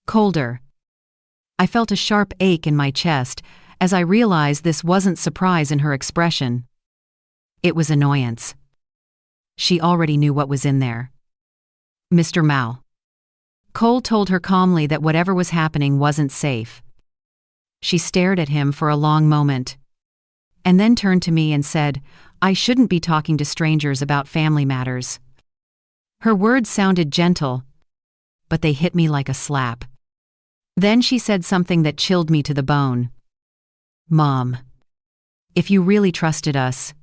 [SPEAKER 1] colder. I felt a sharp ache in my chest as I realized this wasn't surprise in her expression. It was annoyance. She already knew what was in there. "Mr. Mal." Cole told her calmly that whatever was happening wasn't safe. She stared at him for a long moment, and then turned to me and said, I shouldn't be talking to strangers about family matters. Her words sounded gentle, but they hit me like a slap. Then she said something that chilled me to the bone. "Mom, if you really trusted us,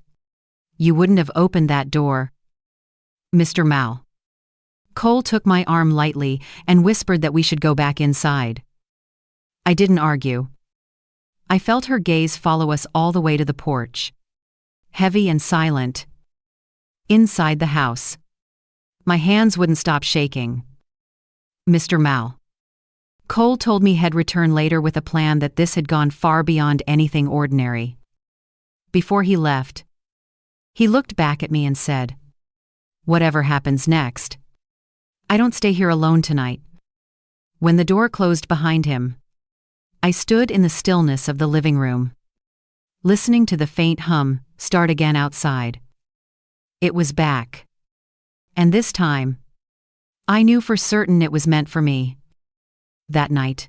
[SPEAKER 1] you wouldn't have opened that door." "Mr. Mal." Cole took my arm lightly and whispered that we should go back inside. I didn't argue. I felt her gaze follow us all the way to the porch, heavy and silent. Inside the house, my hands wouldn't stop shaking. "Mr. Mal." Cole told me he'd return later with a plan, that this had gone far beyond anything ordinary. Before he left, he looked back at me and said, "Whatever happens next, I don't stay here alone tonight." When the door closed behind him, I stood in the stillness of the living room, listening to the faint hum start again outside. It was back. And this time, I knew for certain it was meant for me. That night,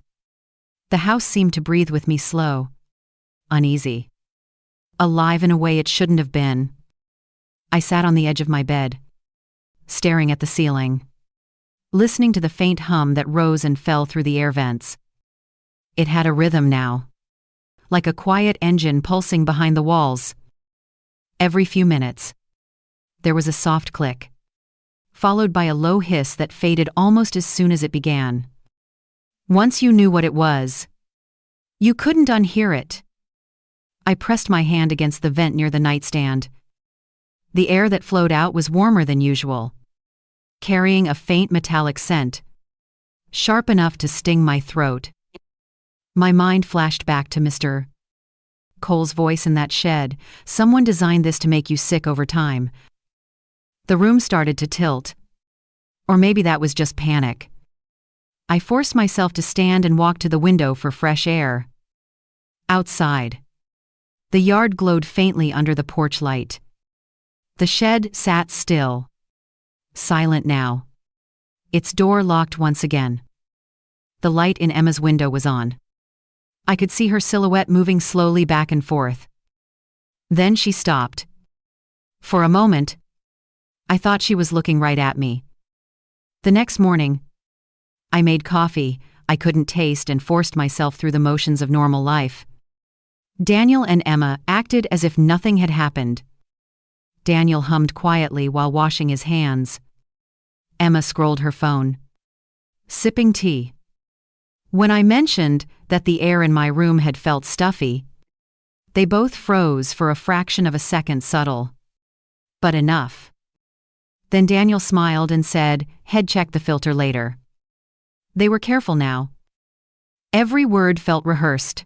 [SPEAKER 1] the house seemed to breathe with me slow, uneasy, alive in a way it shouldn't have been. I sat on the edge of my bed, staring at the ceiling, listening to the faint hum that rose and fell through the air vents. It had a rhythm now, like a quiet engine pulsing behind the walls. Every few minutes, there was a soft click, followed by a low hiss that faded almost as soon as it began. Once you knew what it was, you couldn't unhear it. I pressed my hand against the vent near the nightstand. The air that flowed out was warmer than usual, carrying a faint metallic scent, sharp enough to sting my throat. My mind flashed back to Mr. Cole's voice in that shed. Someone designed this to make you sick over time. The room started to tilt. Or maybe that was just panic. I forced myself to stand and walk to the window for fresh air. Outside, the yard glowed faintly under the porch light. The shed sat still, silent now, its door locked once again. The light in Emma's window was on. I could see her silhouette moving slowly back and forth. Then she stopped. For a moment, I thought she was looking right at me. The next morning, I made coffee I couldn't taste and forced myself through the motions of normal life. Daniel and Emma acted as if nothing had happened. Daniel hummed quietly while washing his hands. Emma scrolled her phone, sipping tea. When I mentioned that the air in my room had felt stuffy, they both froze for a fraction of a second. Subtle, but enough. Then Daniel smiled and said, "Head check the filter later." They were careful now. Every word felt rehearsed.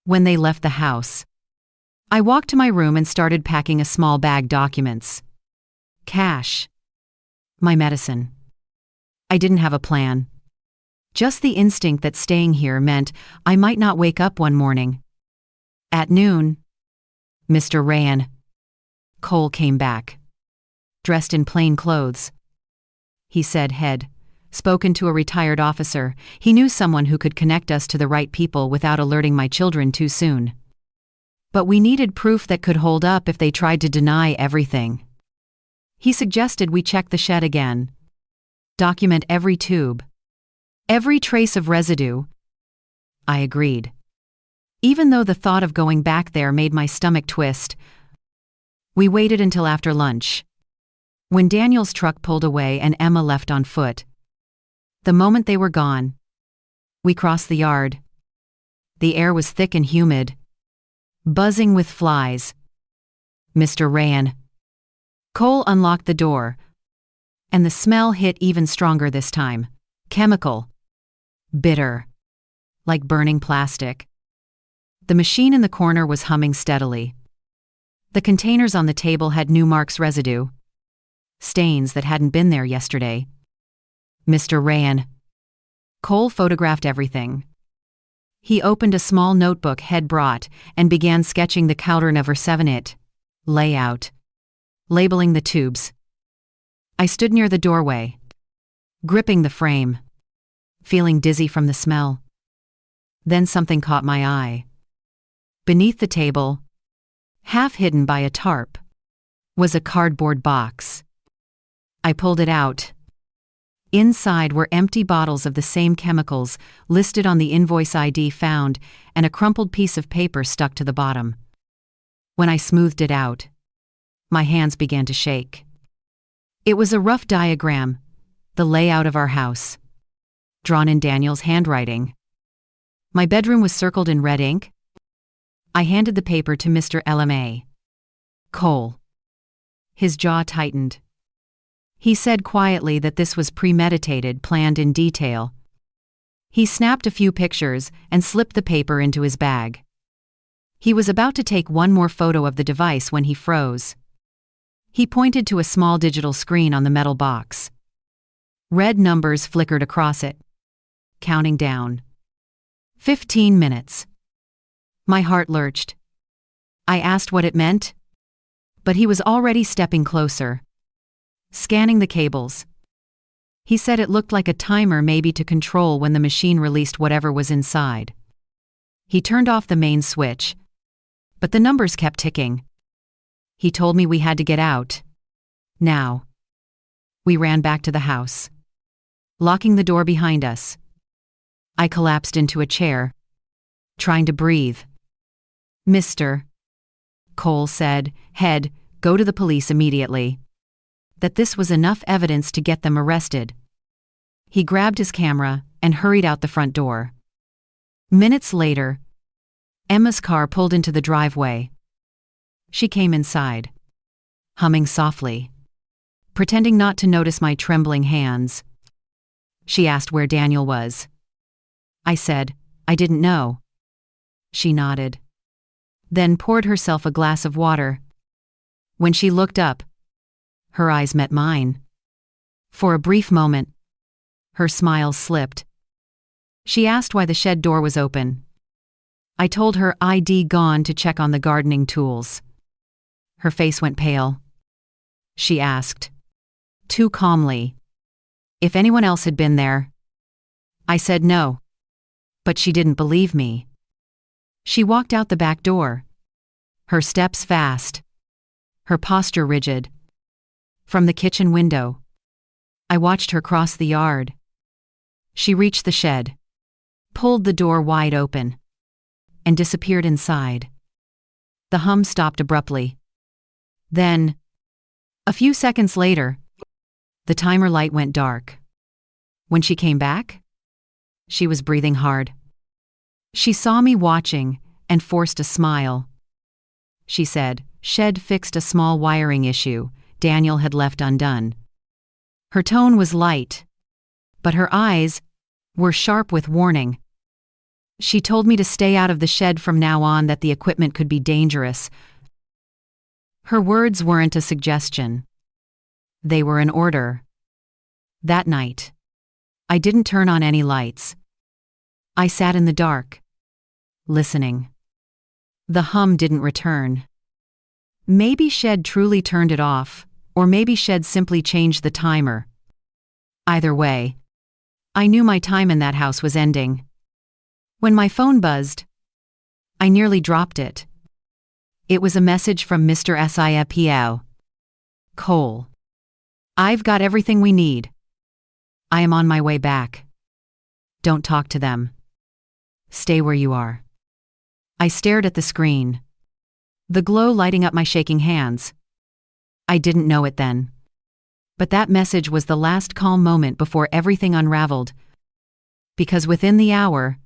[SPEAKER 1] When they left the house, I walked to my room and started packing a small bag: documents, cash, my medicine. I didn't have a plan. Just the instinct that staying here meant I might not wake up one morning. At noon, Mr. Rayan Cole came back, dressed in plain clothes. He said he'd spoken to a retired officer. He knew someone who could connect us to the right people without alerting my children too soon. But we needed proof that could hold up if they tried to deny everything. He suggested we check the shed again, document every tube, every trace of residue. I agreed, even though the thought of going back there made my stomach twist. We waited until after lunch, when Daniel's truck pulled away and Emma left on foot. The moment they were gone, we crossed the yard. The air was thick and humid, buzzing with flies. Mr. Rayan Cole unlocked the door, and the smell hit even stronger this time. Chemical. Bitter. Like burning plastic. The machine in the corner was humming steadily. The containers on the table had new marks residue, stains that hadn't been there yesterday. Mr. Rayan Cole photographed everything. He opened a small notebook he'd brought and began sketching the Counter Number 7 layout, labeling the tubes. I stood near the doorway, gripping the frame, feeling dizzy from the smell. Then something caught my eye. Beneath the table, half hidden by a tarp, was a cardboard box. I pulled it out. Inside were empty bottles of the same chemicals listed on the invoice ID found, and a crumpled piece of paper stuck to the bottom. When I smoothed it out, my hands began to shake. It was a rough diagram, the layout of our house, drawn in Daniel's handwriting. My bedroom was circled in red ink. I handed the paper to Mr. LMA Cole. His jaw tightened. He said quietly that this was premeditated, planned in detail. He snapped a few pictures and slipped the paper into his bag. He was about to take one more photo of the device when he froze. He pointed to a small digital screen on the metal box. Red numbers flickered across it, counting down. 15 minutes. My heart lurched. I asked what it meant, but he was already stepping closer, scanning the cables. He said it looked like a timer, maybe to control when the machine released whatever was inside. He turned off the main switch, but the numbers kept ticking. He told me we had to get out. Now. We ran back to the house, locking the door behind us. I collapsed into a chair, trying to breathe. Mr. Cole said, "Head, go to the police immediately." That this was enough evidence to get them arrested. He grabbed his camera and hurried out the front door. Minutes later, Emma's car pulled into the driveway. She came inside, humming softly, pretending not to notice my trembling hands. She asked where Daniel was. I said, "I didn't know." She nodded, then poured herself a glass of water. When she looked up, her eyes met mine. For a brief moment, her smile slipped. She asked why the shed door was open. I told her I'd gone to check on the gardening tools. Her face went pale. She asked, too calmly, if anyone else had been there. I said no, but she didn't believe me. She walked out the back door, her steps fast, her posture rigid. From the kitchen window, I watched her cross the yard. She reached the shed, pulled the door wide open, and disappeared inside. The hum stopped abruptly. Then, a few seconds later, the timer light went dark. When she came back, she was breathing hard. She saw me watching and forced a smile. She said, "Shed fixed a small wiring issue Daniel had left undone." Her tone was light, but her eyes were sharp with warning. She told me to stay out of the shed from now on, that the equipment could be dangerous. Her words weren't a suggestion. They were an order. That night, I didn't turn on any lights. I sat in the dark, listening. The hum didn't return. Maybe Shed truly turned it off, or maybe Shed simply changed the timer. Either way, I knew my time in that house was ending. When my phone buzzed, I nearly dropped it. It was a message from Mr. Sipo. Cole. "I've got everything we need. I am on my way back. Don't talk to them. Stay where you are." I stared at the screen, the glow lighting up my shaking hands. I didn't know it then, but that message was the last calm moment before everything unraveled. Because within the hour,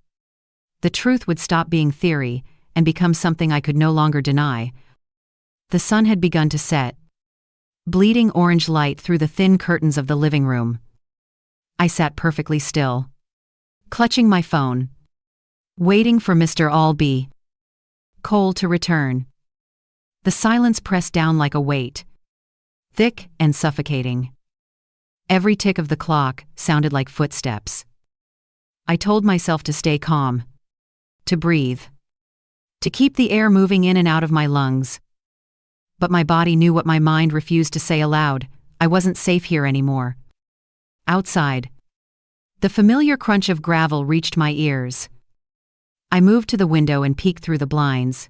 [SPEAKER 1] the truth would stop being theory and become something I could no longer deny. The sun had begun to set, bleeding orange light through the thin curtains of the living room. I sat perfectly still, clutching my phone, waiting for Mr. Albee Cole to return. The silence pressed down like a weight, thick and suffocating. Every tick of the clock sounded like footsteps. I told myself to stay calm, to breathe, to keep the air moving in and out of my lungs. But my body knew what my mind refused to say aloud. I wasn't safe here anymore. Outside, the familiar crunch of gravel reached my ears. I moved to the window and peeked through the blinds.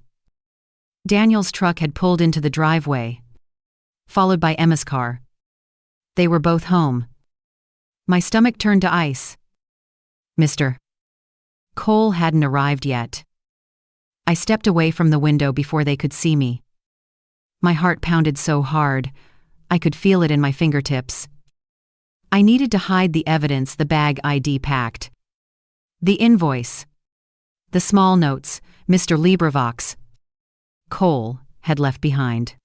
[SPEAKER 1] Daniel's truck had pulled into the driveway, followed by Emma's car. They were both home. My stomach turned to ice. Mr. Cole hadn't arrived yet. I stepped away from the window before they could see me. My heart pounded so hard, I could feel it in my fingertips. I needed to hide the evidence the bag ID packed. The invoice. The small notes Mr. LibreVox Cole had left behind.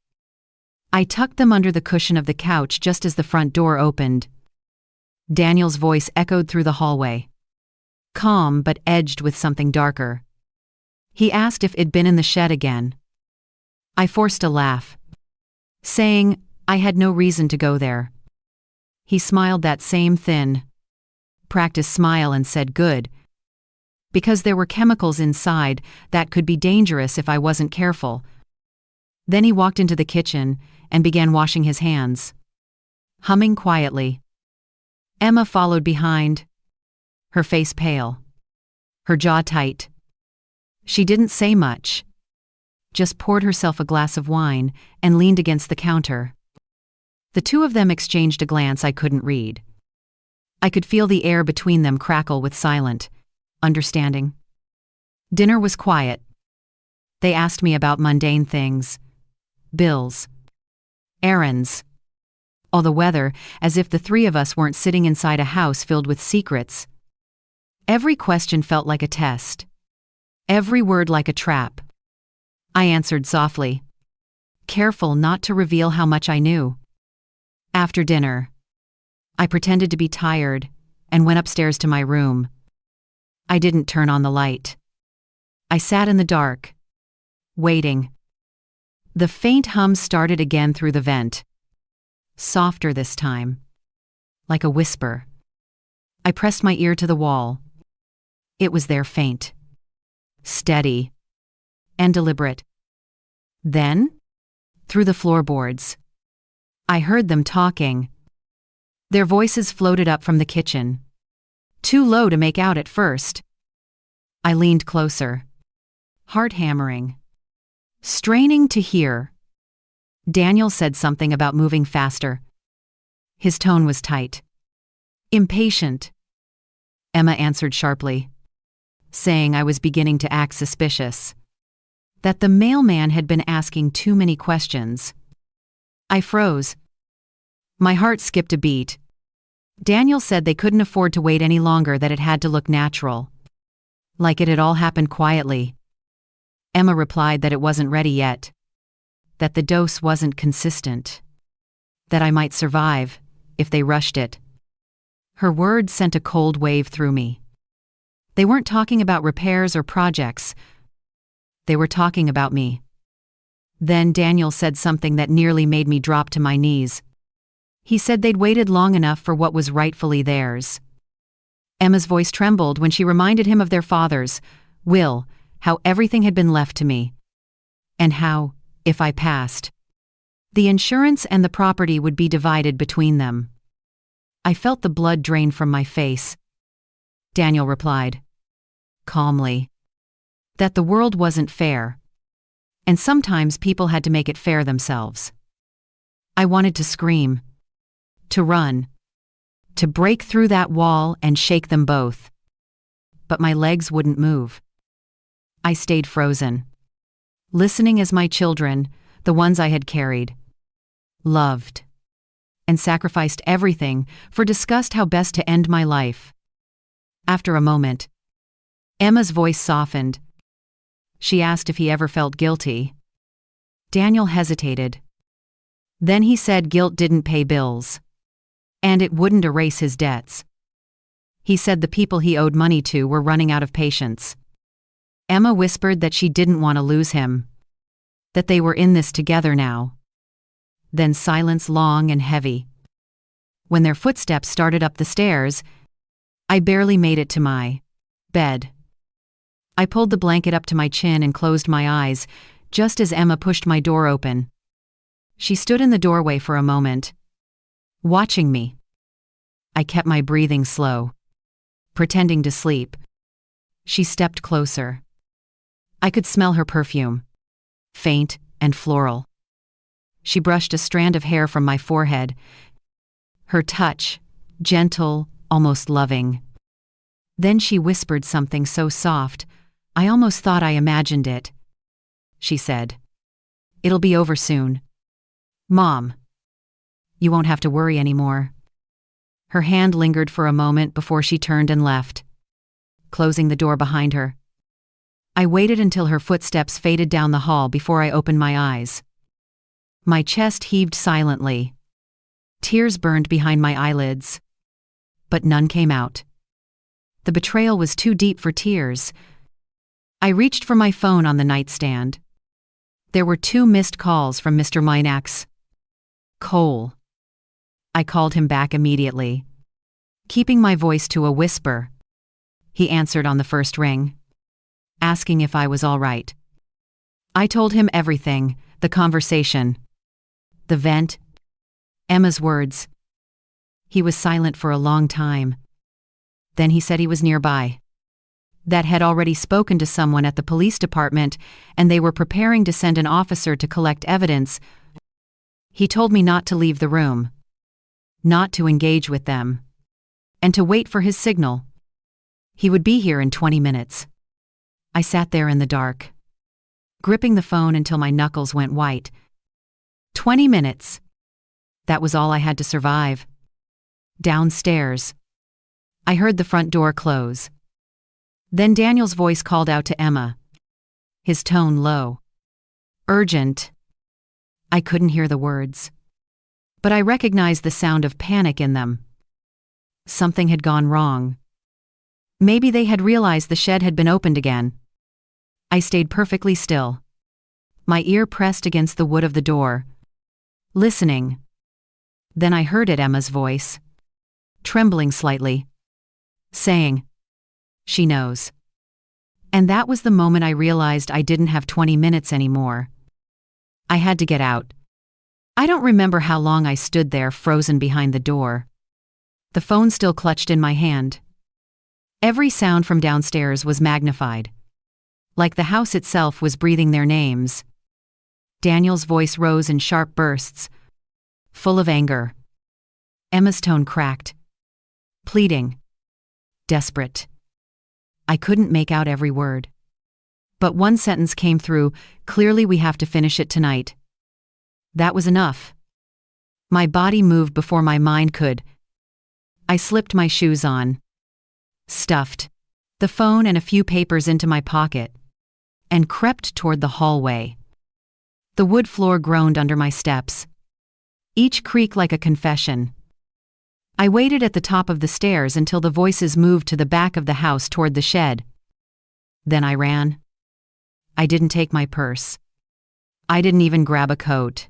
[SPEAKER 1] I tucked them under the cushion of the couch just as the front door opened. Daniel's voice echoed through the hallway, calm but edged with something darker. He asked if it'd been in the shed again. I forced a laugh, saying I had no reason to go there. He smiled that same thin, practiced smile and said, "Good, because there were chemicals inside that could be dangerous if I wasn't careful." Then he walked into the kitchen and began washing his hands, humming quietly. Emma followed behind, her face pale, her jaw tight. She didn't say much, just poured herself a glass of wine and leaned against the counter. The two of them exchanged a glance I couldn't read. I could feel the air between them crackle with silent understanding. Dinner was quiet. They asked me about mundane things, bills, errands, all the weather, as if the three of us weren't sitting inside a house filled with secrets. Every question felt like a test, every word like a trap. I answered softly, careful not to reveal how much I knew. After dinner, I pretended to be tired and went upstairs to my room. I didn't turn on the light. I sat in the dark, waiting. The faint hum started again through the vent. Softer this time, like a whisper. I pressed my ear to the wall. It was there, faint, steady, and deliberate. Then, through the floorboards, I heard them talking. Their voices floated up from the kitchen, too low to make out at first. I leaned closer, heart hammering, straining to hear. Daniel said something about moving faster. His tone was tight, impatient. Emma answered sharply, saying I was beginning to act suspicious, that the mailman had been asking too many questions. I froze. My heart skipped a beat. Daniel said they couldn't afford to wait any longer, that it had to look natural, like it had all happened quietly. Emma replied that it wasn't ready yet, that the dose wasn't consistent, that I might survive if they rushed it. Her words sent a cold wave through me. They weren't talking about repairs or projects. They were talking about me. Then Daniel said something that nearly made me drop to my knees. He said they'd waited long enough for what was rightfully theirs. Emma's voice trembled when she reminded him of their father's will, how everything had been left to me, and how, if I passed, the insurance and the property would be divided between them. I felt the blood drain from my face. Daniel replied, calmly, that the world wasn't fair, and sometimes people had to make it fair themselves. I wanted to scream, to run, to break through that wall and shake them both. But my legs wouldn't move. I stayed frozen, listening as my children, the ones I had carried, loved, and sacrificed everything for, discussed how best to end my life. After a moment, Emma's voice softened. She asked if he ever felt guilty. Daniel hesitated. Then he said guilt didn't pay bills, and it wouldn't erase his debts. He said the people he owed money to were running out of patience. Emma whispered that she didn't want to lose him, that they were in this together now. Then silence, long and heavy. When their footsteps started up the stairs, I barely made it to my bed. I pulled the blanket up to my chin and closed my eyes, just as Emma pushed my door open. She stood in the doorway for a moment, watching me. I kept my breathing slow, pretending to sleep. She stepped closer. I could smell her perfume, faint and floral. She brushed a strand of hair from my forehead, her touch, gentle, almost loving. Then she whispered something so soft, I almost thought I imagined it. She said, "It'll be over soon. Mom, you won't have to worry anymore." Her hand lingered for a moment before she turned and left, closing the door behind her. I waited until her footsteps faded down the hall before I opened my eyes. My chest heaved silently. Tears burned behind my eyelids, but none came out. The betrayal was too deep for tears. I reached for my phone on the nightstand. There were 2 missed calls from Mr. Minax. Cole. I called him back immediately, keeping my voice to a whisper. He answered on the first ring, asking if I was all right. I told him everything, the conversation, the vent, Emma's words. He was silent for a long time. Then he said he was nearby. That had already spoken to someone at the police department, and they were preparing to send an officer to collect evidence. He told me not to leave the room, not to engage with them, and to wait for his signal. He would be here in 20 minutes. I sat there in the dark, gripping the phone until my knuckles went white. 20 minutes. That was all I had to survive. Downstairs, I heard the front door close. Then Daniel's voice called out to Emma, his tone low. Urgent. I couldn't hear the words, but I recognized the sound of panic in them. Something had gone wrong. Maybe they had realized the shed had been opened again. I stayed perfectly still, my ear pressed against the wood of the door, listening. Then I heard it, Emma's voice, trembling slightly, saying, "She knows." And that was the moment I realized I didn't have 20 minutes anymore. I had to get out. I don't remember how long I stood there frozen behind the door, the phone still clutched in my hand. Every sound from downstairs was magnified, like the house itself was breathing their names. Daniel's voice rose in sharp bursts, full of anger. Emma's tone cracked, pleading, desperate. I couldn't make out every word, but one sentence came through clearly: "We have to finish it tonight." That was enough. My body moved before my mind could. I slipped my shoes on, stuffed the phone and a few papers into my pocket, and crept toward the hallway. The wood floor groaned under my steps, each creak like a confession. I waited at the top of the stairs until the voices moved to the back of the house toward the shed. Then I ran. I didn't take my purse. I didn't even grab a coat.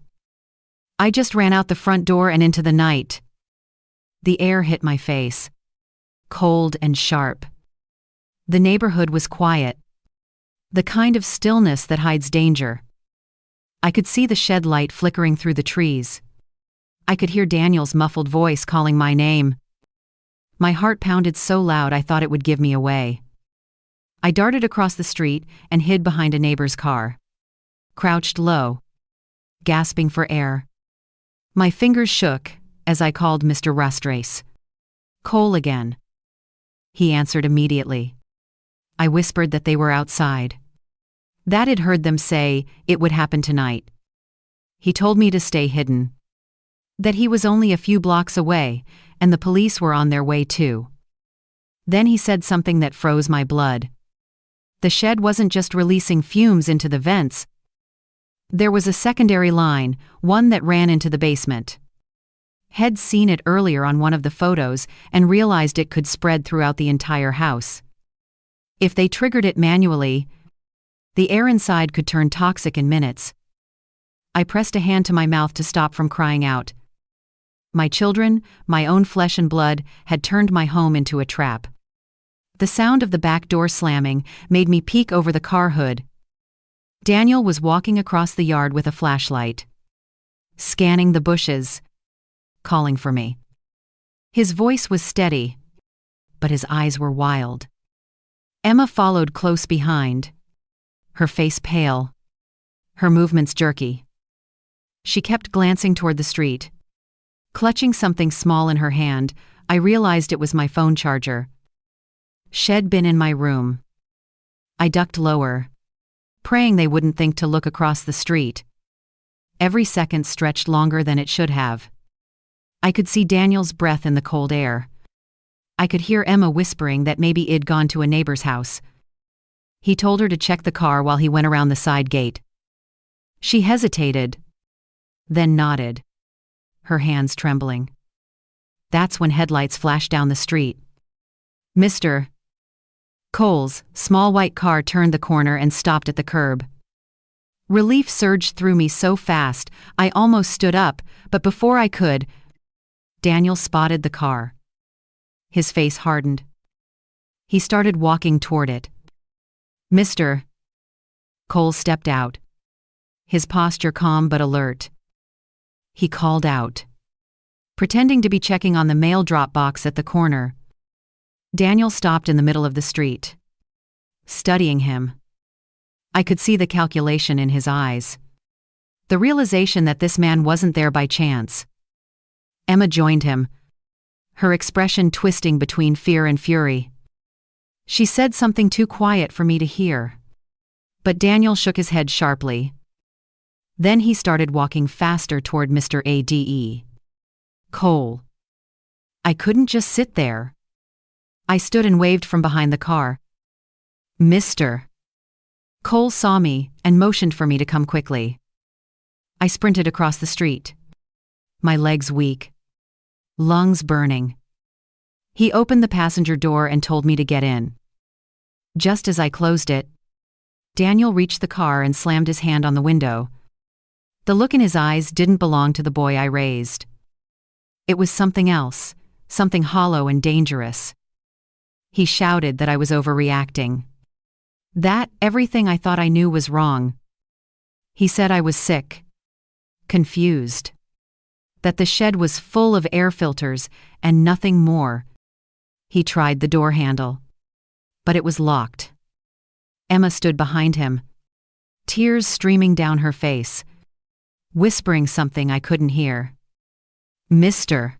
[SPEAKER 1] I just ran out the front door and into the night. The air hit my face, cold and sharp. The neighborhood was quiet, the kind of stillness that hides danger. I could see the shed light flickering through the trees. I could hear Daniel's muffled voice calling my name. My heart pounded so loud I thought it would give me away. I darted across the street and hid behind a neighbor's car, crouched low, gasping for air. My fingers shook as I called Mr. Rustrace. "Cole again." He answered immediately. I whispered that they were outside. That had heard them say it would happen tonight. He told me to stay hidden, that he was only a few blocks away, and the police were on their way too. Then he said something that froze my blood. The shed wasn't just releasing fumes into the vents. There was a secondary line, one that ran into the basement. Had seen it earlier on one of the photos and realized it could spread throughout the entire house. If they triggered it manually, the air inside could turn toxic in minutes. I pressed a hand to my mouth to stop from crying out. My children, my own flesh and blood, had turned my home into a trap. The sound of the back door slamming made me peek over the car hood. Daniel was walking across the yard with a flashlight, scanning the bushes, calling for me. His voice was steady, but his eyes were wild. Emma followed close behind, her face pale, her movements jerky. She kept glancing toward the street. Clutching something small in her hand, I realized it was my phone charger. She'd been in my room. I ducked lower, praying they wouldn't think to look across the street. Every second stretched longer than it should have. I could see Daniel's breath in the cold air. I could hear Emma whispering that maybe I'd gone to a neighbor's house. He told her to check the car while he went around the side gate. She hesitated, then nodded, her hands trembling. That's when headlights flashed down the street. Mr. Cole's small white car turned the corner and stopped at the curb. Relief surged through me so fast, I almost stood up, but before I could, Daniel spotted the car. His face hardened. He started walking toward it. Mr. Cole stepped out, his posture calm but alert. He called out, pretending to be checking on the mail drop box at the corner. Daniel stopped in the middle of the street, studying him. I could see the calculation in his eyes. The realization that this man wasn't there by chance. Emma joined him, her expression twisting between fear and fury. She said something too quiet for me to hear. But Daniel shook his head sharply. Then he started walking faster toward Mr. Ade. Cole. I couldn't just sit there. I stood and waved from behind the car. Mr. Cole saw me and motioned for me to come quickly. I sprinted across the street. My legs weak. Lungs burning. He opened the passenger door and told me to get in. Just as I closed it, Daniel reached the car and slammed his hand on the window. The look in his eyes didn't belong to the boy I raised. It was something else, something hollow and dangerous. He shouted that I was overreacting. That everything I thought I knew was wrong. He said I was sick, confused, that the shed was full of air filters and nothing more. He tried the door handle, but it was locked. Emma stood behind him, tears streaming down her face, whispering something I couldn't hear. Mr.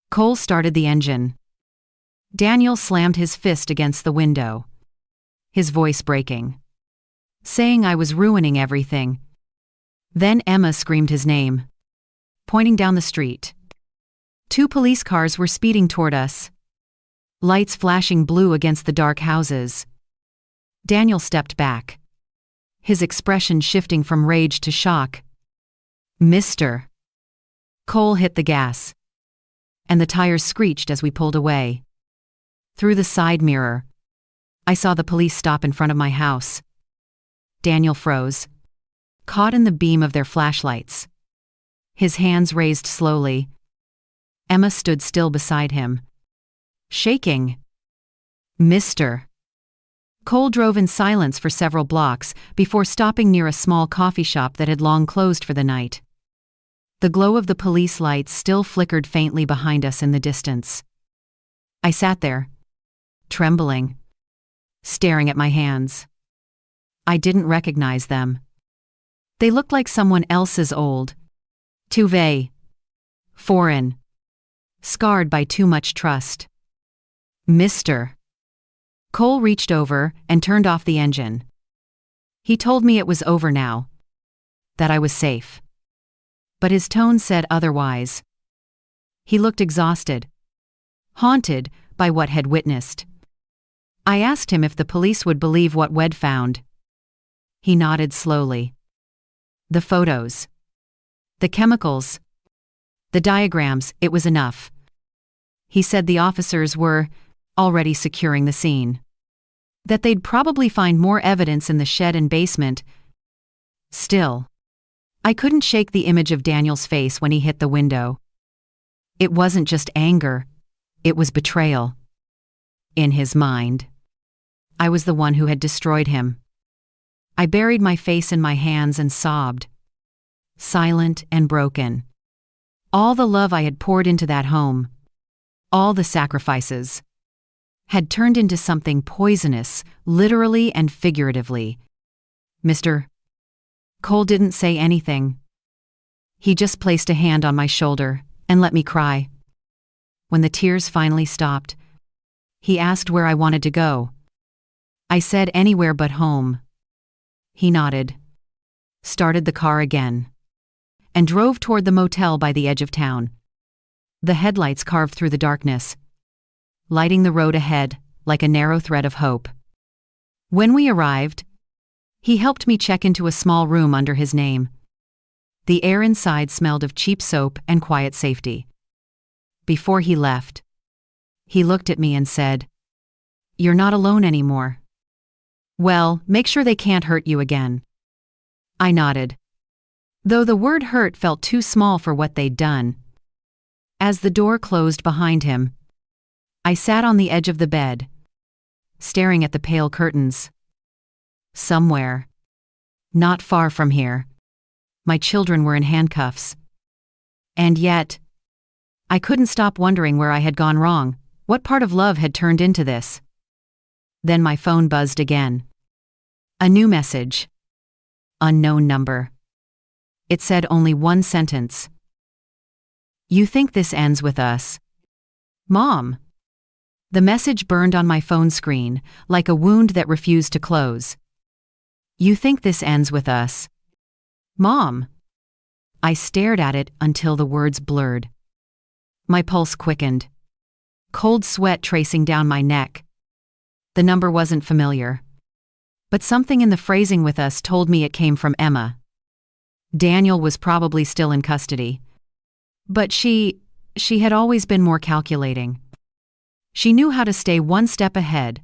[SPEAKER 1] Cole started the engine. Daniel slammed his fist against the window, his voice breaking, saying I was ruining everything. Then Emma screamed his name, pointing down the street. 2 police cars were speeding toward us, lights flashing blue against the dark houses. Daniel stepped back, his expression shifting from rage to shock. Mr. Cole hit the gas, and the tires screeched as we pulled away. Through the side mirror, I saw the police stop in front of my house. Daniel froze, caught in the beam of their flashlights. His hands raised slowly. Emma stood still beside him, shaking. Mr. Cole drove in silence for several blocks before stopping near a small coffee shop that had long closed for the night. The glow of the police lights still flickered faintly behind us in the distance. I sat there, trembling, staring at my hands. I didn't recognize them. They looked like someone else's old, too vague, foreign, scarred by too much trust. Mr. Cole reached over and turned off the engine. He told me it was over now, that I was safe. But his tone said otherwise. He looked exhausted, haunted by what had witnessed. I asked him if the police would believe what we'd found. He nodded slowly. The photos, the chemicals, the diagrams, it was enough. He said the officers were already securing the scene, that they'd probably find more evidence in the shed and basement. Still, I couldn't shake the image of Daniel's face when he hit the window. It wasn't just anger, it was betrayal. In his mind, I was the one who had destroyed him. I buried my face in my hands and sobbed, silent and broken. All the love I had poured into that home, all the sacrifices, had turned into something poisonous, literally and figuratively. Mr. Cole didn't say anything. He just placed a hand on my shoulder and let me cry. When the tears finally stopped, he asked where I wanted to go. I said anywhere but home. He nodded, started the car again, and drove toward the motel by the edge of town. The headlights carved through the darkness, lighting the road ahead like a narrow thread of hope. When we arrived, he helped me check into a small room under his name. The air inside smelled of cheap soap and quiet safety. Before he left, he looked at me and said, "You're not alone anymore. Well, make sure they can't hurt you again." I nodded, though the word hurt felt too small for what they'd done. As the door closed behind him, I sat on the edge of the bed, staring at the pale curtains. Somewhere, not far from here, my children were in handcuffs. And yet, I couldn't stop wondering where I had gone wrong, what part of love had turned into this. Then my phone buzzed again. A new message. Unknown number. It said only one sentence. You think this ends with us? Mom. The message burned on my phone screen, like a wound that refused to close. You think this ends with us? Mom. I stared at it until the words blurred. My pulse quickened. Cold sweat tracing down my neck. The number wasn't familiar. But something in the phrasing with us told me it came from Emma. Daniel was probably still in custody. But she had always been more calculating. She knew how to stay one step ahead.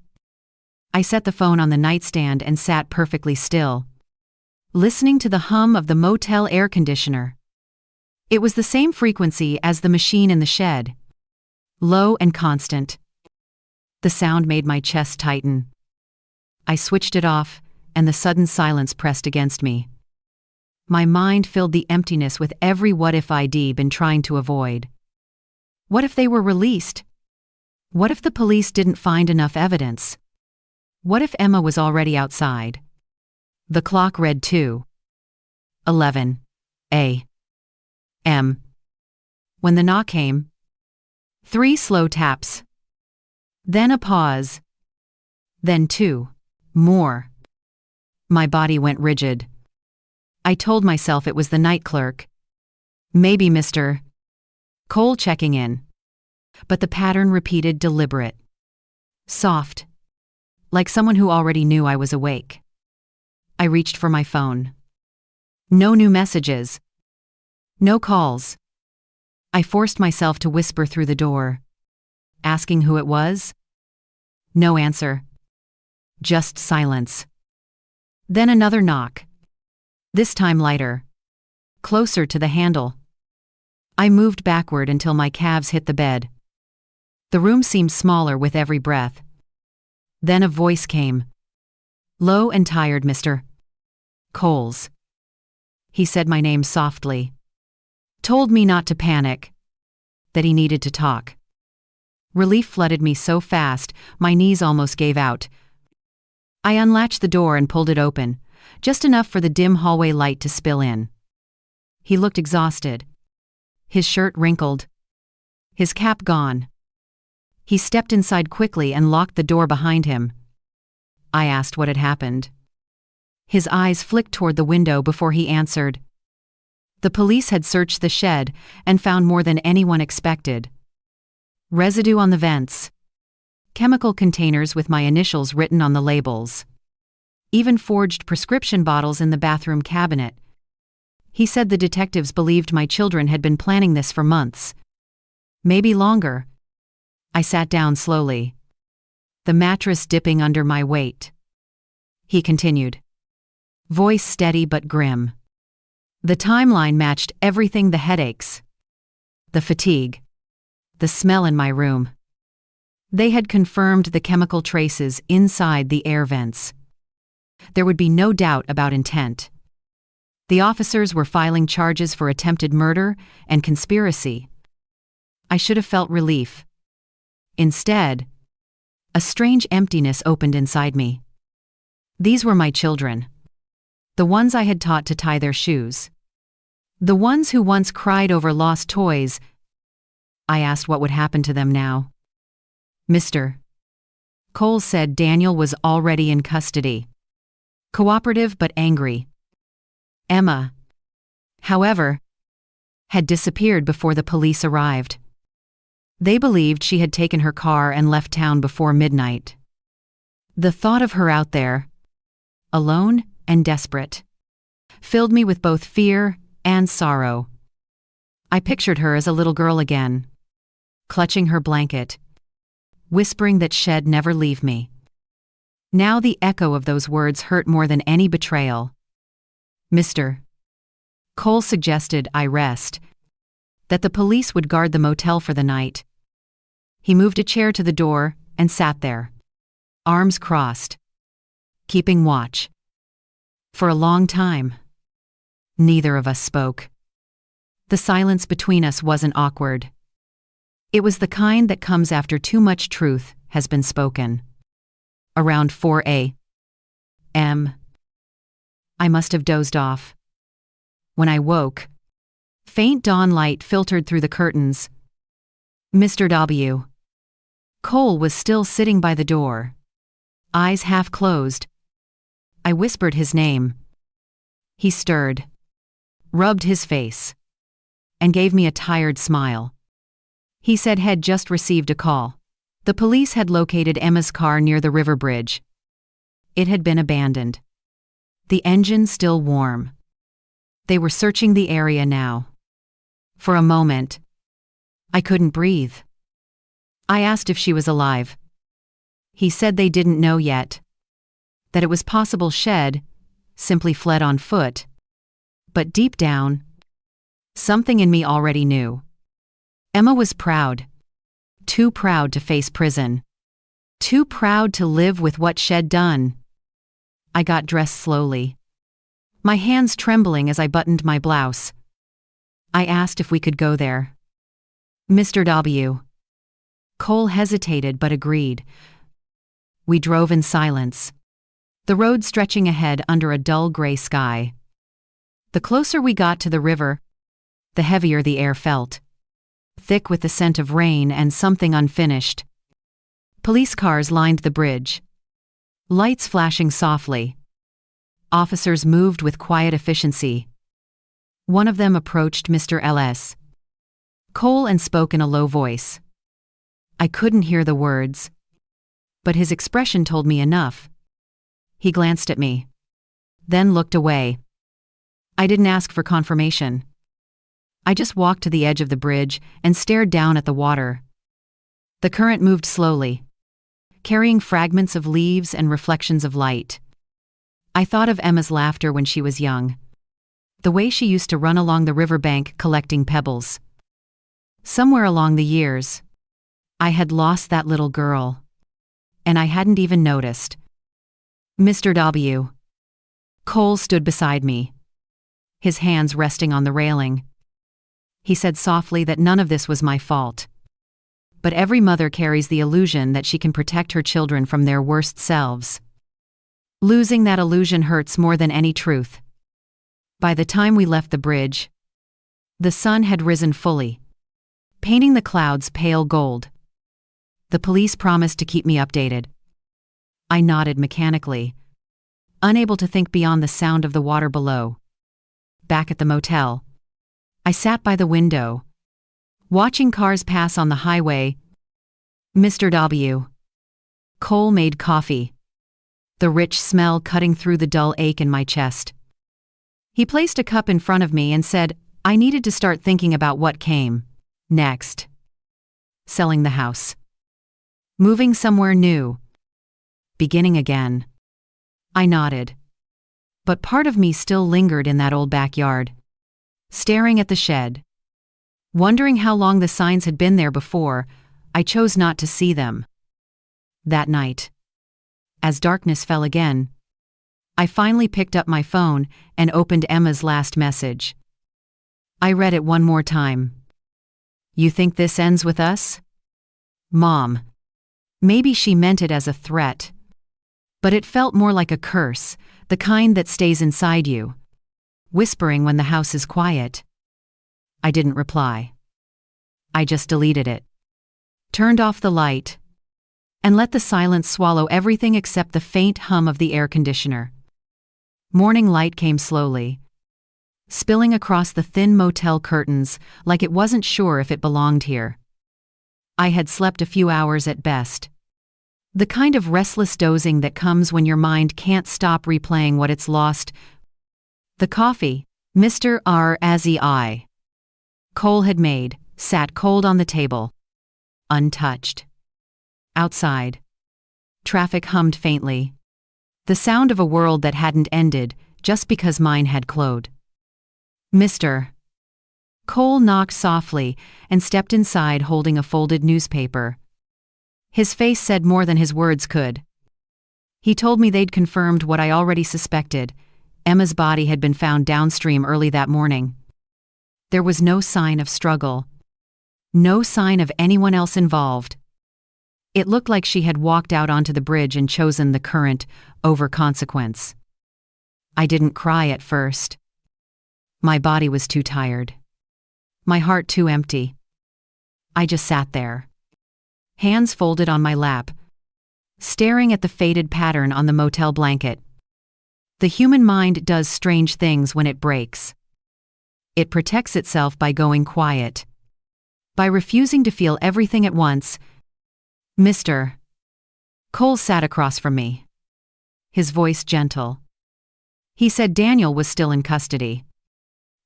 [SPEAKER 1] I set the phone on the nightstand and sat perfectly still, listening to the hum of the motel air conditioner. It was the same frequency as the machine in the shed. Low and constant. The sound made my chest tighten. I switched it off, and the sudden silence pressed against me. My mind filled the emptiness with every what-if I'd been trying to avoid. What if they were released? What if the police didn't find enough evidence? What if Emma was already outside? The clock read 2:11 a.m. When the knock came, 3 slow taps. Then a pause. Then 2 more. My body went rigid. I told myself it was the night clerk. Maybe Mr. Cole checking in. But the pattern repeated, deliberate. Soft. Like someone who already knew I was awake. I reached for my phone. No new messages. No calls. I forced myself to whisper through the door. Asking who it was? No answer. Just silence. Then another knock. This time lighter. Closer to the handle. I moved backward until my calves hit the bed. The room seemed smaller with every breath. Then a voice came. Low and tired, Mr. Coles. He said my name softly. Told me not to panic. That he needed to talk. Relief flooded me so fast, my knees almost gave out. I unlatched the door and pulled it open, just enough for the dim hallway light to spill in. He looked exhausted. His shirt wrinkled. His cap gone. He stepped inside quickly and locked the door behind him. I asked what had happened. His eyes flicked toward the window before he answered. The police had searched the shed and found more than anyone expected. Residue on the vents. Chemical containers with my initials written on the labels. Even forged prescription bottles in the bathroom cabinet. He said the detectives believed my children had been planning this for months. Maybe longer. I sat down slowly. The mattress dipping under my weight. He continued. Voice steady but grim. The timeline matched everything: the headaches, the fatigue, the smell in my room. They had confirmed the chemical traces inside the air vents. There would be no doubt about intent. The officers were filing charges for attempted murder and conspiracy. I should have felt relief. Instead, a strange emptiness opened inside me. These were my children. The ones I had taught to tie their shoes. The ones who once cried over lost toys. I asked what would happen to them now. Mr. Cole said Daniel was already in custody. Cooperative but angry. Emma, however, had disappeared before the police arrived. They believed she had taken her car and left town before midnight. The thought of her out there, alone and desperate, filled me with both fear and sorrow. I pictured her as a little girl again, clutching her blanket, whispering that she'd never leave me. Now the echo of those words hurt more than any betrayal. Mr. Cole suggested I rest, that the police would guard the motel for the night. He moved a chair to the door and sat there, arms crossed, keeping watch. For a long time, neither of us spoke. The silence between us wasn't awkward. It was the kind that comes after too much truth has been spoken. Around 4 a.m. I must have dozed off. When I woke, faint dawn light filtered through the curtains. Mr. W. Cole was still sitting by the door, eyes half closed. I whispered his name. He stirred, rubbed his face, and gave me a tired smile. He said he'd just received a call. The police had located Emma's car near the river bridge. It had been abandoned. The engine still warm. They were searching the area now. For a moment, I couldn't breathe. I asked if she was alive. He said they didn't know yet, that it was possible she'd simply fled on foot. But deep down, something in me already knew. Emma was proud. Too proud to face prison. Too proud to live with what she'd done. I got dressed slowly, my hands trembling as I buttoned my blouse. I asked if we could go there. Mr. W. Cole hesitated but agreed. We drove in silence, the road stretching ahead under a dull gray sky. The closer we got to the river, the heavier the air felt, thick with the scent of rain and something unfinished. Police cars lined the bridge, lights flashing softly. Officers moved with quiet efficiency. One of them approached Mr. L.S. Cole and spoke in a low voice. I couldn't hear the words, but his expression told me enough. He glanced at me, then looked away. I didn't ask for confirmation. I just walked to the edge of the bridge and stared down at the water. The current moved slowly, carrying fragments of leaves and reflections of light. I thought of Emma's laughter when she was young, the way she used to run along the riverbank collecting pebbles. Somewhere along the years, I had lost that little girl, and I hadn't even noticed. Mr. W. Cole stood beside me, his hands resting on the railing. He said softly that none of this was my fault. But every mother carries the illusion that she can protect her children from their worst selves. Losing that illusion hurts more than any truth. By the time we left the bridge, the sun had risen fully, painting the clouds pale gold. The police promised to keep me updated. I nodded mechanically, unable to think beyond the sound of the water below. Back at the motel, I sat by the window, watching cars pass on the highway. Mr. W. Cole made coffee, the rich smell cutting through the dull ache in my chest. He placed a cup in front of me and said I needed to start thinking about what came next. Selling the house. Moving somewhere new. Beginning again. I nodded. But part of me still lingered in that old backyard, staring at the shed. Wondering how long the signs had been there before, I chose not to see them. That night, as darkness fell again, I finally picked up my phone and opened Emma's last message. I read it one more time. You think this ends with us? Mom. Maybe she meant it as a threat, but it felt more like a curse, the kind that stays inside you, whispering when the house is quiet. I didn't reply. I just deleted it, turned off the light, and let the silence swallow everything except the faint hum of the air conditioner. Morning light came slowly, spilling across the thin motel curtains like it wasn't sure if it belonged here. I had slept a few hours at best. The kind of restless dozing that comes when your mind can't stop replaying what it's lost. The coffee, Mr. R. Cole had made, sat cold on the table, untouched. Outside, traffic hummed faintly, the sound of a world that hadn't ended just because mine had closed. Mr. Cole knocked softly and stepped inside holding a folded newspaper. His face said more than his words could. He told me they'd confirmed what I already suspected. Emma's body had been found downstream early that morning. There was no sign of struggle, No sign of anyone else involved. It looked like she had walked out onto the bridge and chosen the current over consequence. I didn't cry at first. My body was too tired. My heart too empty. I just sat there, hands folded on my lap, staring at the faded pattern on the motel blanket. The human mind does strange things when it breaks. It protects itself by going quiet, by refusing to feel everything at once. Mr. Cole sat across from me, his voice gentle. He said Daniel was still in custody,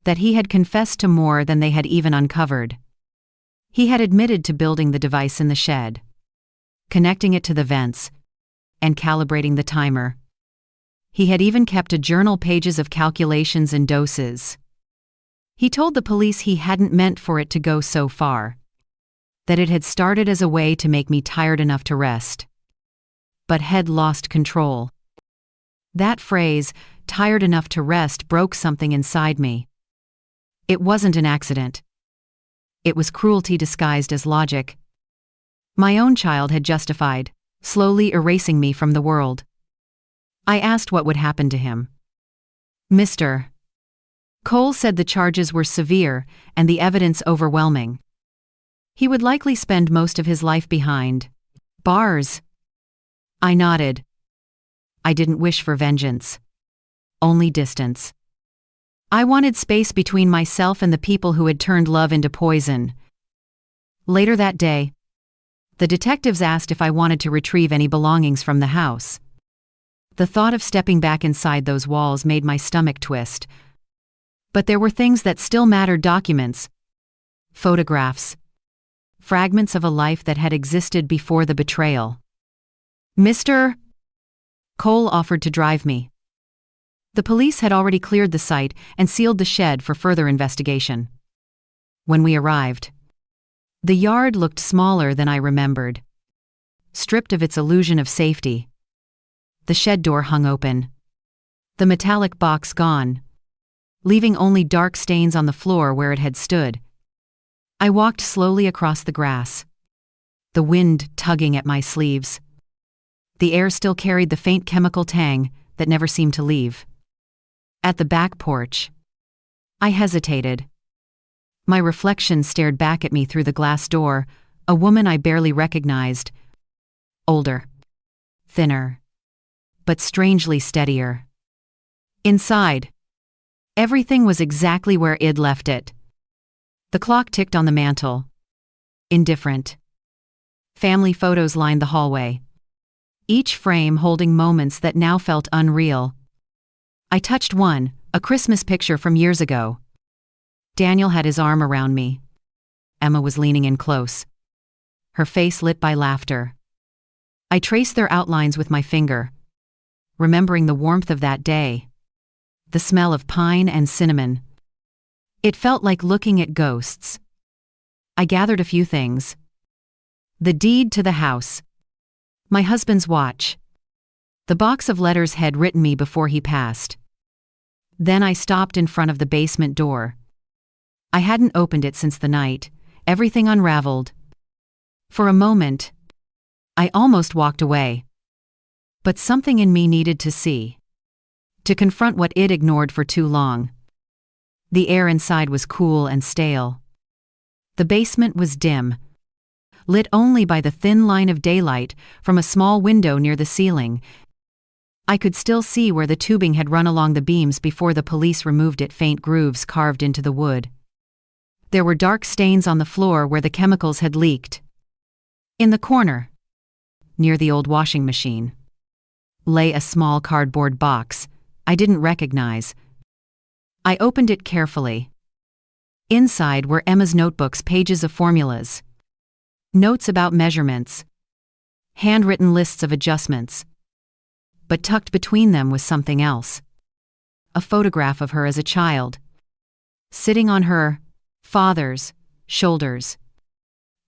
[SPEAKER 1] that he had confessed to more than they had even uncovered. He had admitted to building the device in the shed, connecting it to the vents, and calibrating the timer. He had even kept a journal, pages of calculations and doses. He told the police he hadn't meant for it to go so far, that it had started as a way to make me tired enough to rest, but had lost control. That phrase, tired enough to rest, broke something inside me. It wasn't an accident. It was cruelty disguised as logic. My own child had justified, slowly erasing me from the world. I asked what would happen to him. Mr. Cole said the charges were severe and the evidence overwhelming. He would likely spend most of his life behind bars. I nodded. I didn't wish for vengeance, only distance. I wanted space between myself and the people who had turned love into poison. Later that day, the detectives asked if I wanted to retrieve any belongings from the house. The thought of stepping back inside those walls made my stomach twist. But there were things that still mattered: documents, photographs, fragments of a life that had existed before the betrayal. Mr. Cole offered to drive me. The police had already cleared the site and sealed the shed for further investigation. When we arrived, the yard looked smaller than I remembered, stripped of its illusion of safety. The shed door hung open, the metallic box gone, leaving only dark stains on the floor where it had stood. I walked slowly across the grass, the wind tugging at my sleeves. The air still carried the faint chemical tang that never seemed to leave. At the back porch, I hesitated. My reflection stared back at me through the glass door, a woman I barely recognized. Older, thinner, but strangely steadier. Inside, everything was exactly where I'd left it. The clock ticked on the mantel, indifferent. Family photos lined the hallway, each frame holding moments that now felt unreal. I touched one, a Christmas picture from years ago. Daniel had his arm around me. Emma was leaning in close, her face lit by laughter. I traced their outlines with my finger, remembering the warmth of that day, the smell of pine and cinnamon. It felt like looking at ghosts. I gathered a few things. The deed to the house, my husband's watch, the box of letters had written me before he passed. Then I stopped in front of the basement door. I hadn't opened it since the night. Everything unraveled. For a moment, I almost walked away. But something in me needed to see, to confront what it ignored for too long. The air inside was cool and stale. The basement was dim, lit only by the thin line of daylight from a small window near the ceiling. I could still see where the tubing had run along the beams before the police removed it, faint grooves carved into the wood. There were dark stains on the floor where the chemicals had leaked. In the corner, near the old washing machine, lay a small cardboard box I didn't recognize. I opened it carefully. Inside were Emma's notebooks, pages of formulas, notes about measurements, handwritten lists of adjustments. But tucked between them was something else. A photograph of her as a child, sitting on her father's shoulders,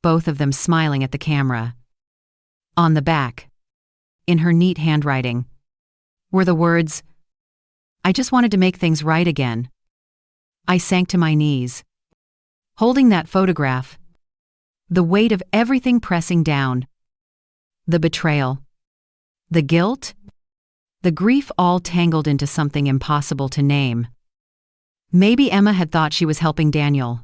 [SPEAKER 1] both of them smiling at the camera. On the back, in her neat handwriting, were the words, "I just wanted to make things right again." I sank to my knees. Holding that photograph, the weight of everything pressing down. The betrayal. The guilt. The grief all tangled into something impossible to name. Maybe Emma had thought she was helping Daniel.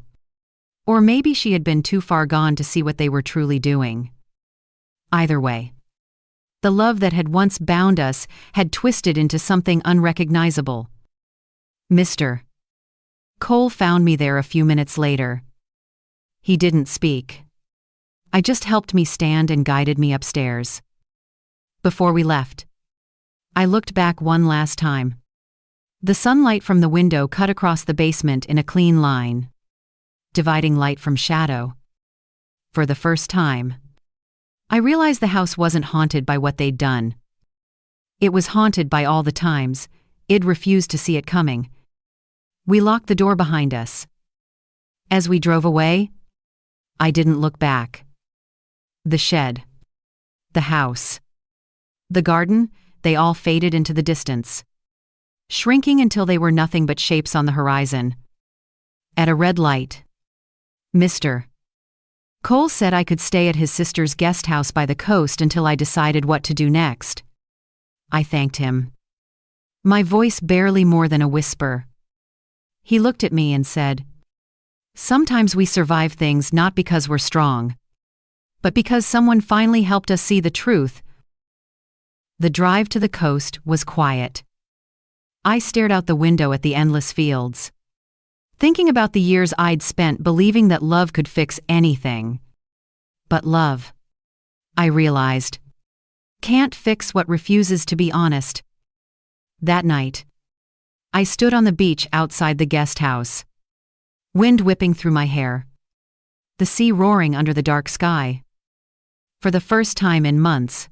[SPEAKER 1] Or maybe she had been too far gone to see what they were truly doing. Either way, the love that had once bound us had twisted into something unrecognizable. Mr. Cole found me there a few minutes later. He didn't speak. I just helped me stand and guided me upstairs. Before we left, I looked back one last time. The sunlight from the window cut across the basement in a clean line, dividing light from shadow. For the first time, I realized the house wasn't haunted by what they'd done. It was haunted by all the times I'd refused to see it coming. We locked the door behind us. As we drove away, I didn't look back. The shed, the house, the garden, they all faded into the distance, shrinking until they were nothing but shapes on the horizon. At a red light, Mr. Cole said I could stay at his sister's guest house by the coast until I decided what to do next. I thanked him, my voice barely more than a whisper. He looked at me and said, "Sometimes we survive things not because we're strong, but because someone finally helped us see the truth." The drive to the coast was quiet. I stared out the window at the endless fields, thinking about the years I'd spent believing that love could fix anything. But love, I realized, can't fix what refuses to be honest. That night, I stood on the beach outside the guest house, wind whipping through my hair, the sea roaring under the dark sky. For the first time in months,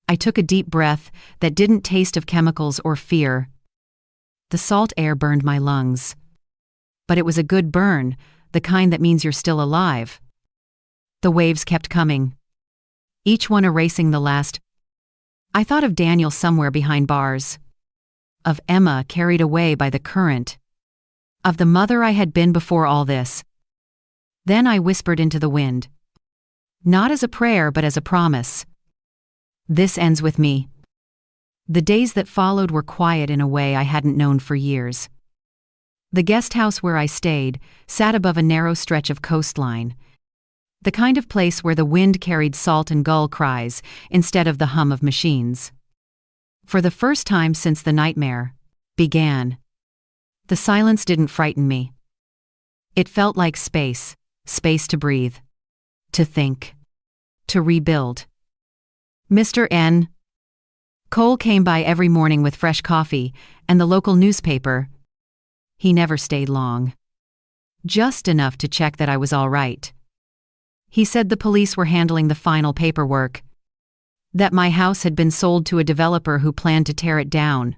[SPEAKER 1] I took a deep breath that didn't taste of chemicals or fear. The salt air burned my lungs. But it was a good burn, the kind that means you're still alive. The waves kept coming, each one erasing the last. I thought of Daniel somewhere behind bars, of Emma carried away by the current, of the mother I had been before all this. Then I whispered into the wind, not as a prayer but as a promise. This ends with me. The days that followed were quiet in a way I hadn't known for years. The guest house where I stayed sat above a narrow stretch of coastline, the kind of place where the wind carried salt and gull cries instead of the hum of machines. For the first time since the nightmare began, the silence didn't frighten me. It felt like space to breathe, to think, to rebuild. Mr. N. Cole came by every morning with fresh coffee and the local newspaper. He never stayed long. Just enough to check that I was all right. He said the police were handling the final paperwork, that my house had been sold to a developer who planned to tear it down.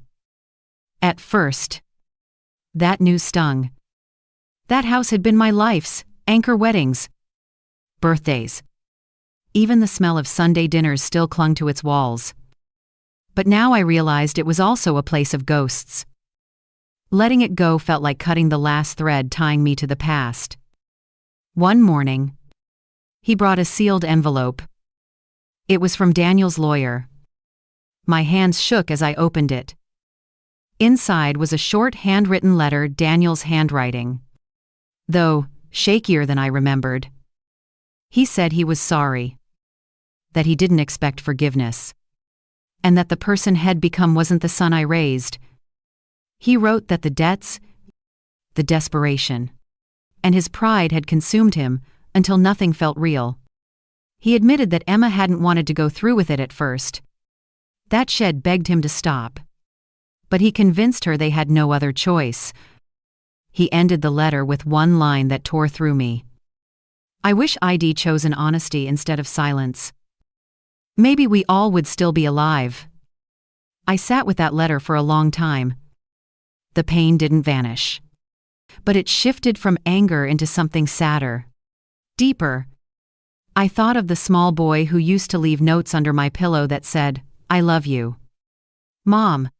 [SPEAKER 1] At first, that news stung. That house had been my life's anchor: weddings, birthdays. Even the smell of Sunday dinners still clung to its walls. But now I realized it was also a place of ghosts. Letting it go felt like cutting the last thread tying me to the past. One morning, he brought a sealed envelope. It was from Daniel's lawyer. My hands shook as I opened it. Inside was a short handwritten letter, Daniel's handwriting, though shakier than I remembered. He said he was sorry, that he didn't expect forgiveness, and that the person had become wasn't the son I raised. He wrote that the debts, the desperation, and his pride had consumed him until nothing felt real. He admitted that Emma hadn't wanted to go through with it at first. That shed begged him to stop, but he convinced her they had no other choice. He ended the letter with one line that tore through me. I wish I'd chosen honesty instead of silence. Maybe we all would still be alive. I sat with that letter for a long time. The pain didn't vanish, but it shifted from anger into something sadder, deeper. I thought of the small boy who used to leave notes under my pillow that said, "I love you, Mom."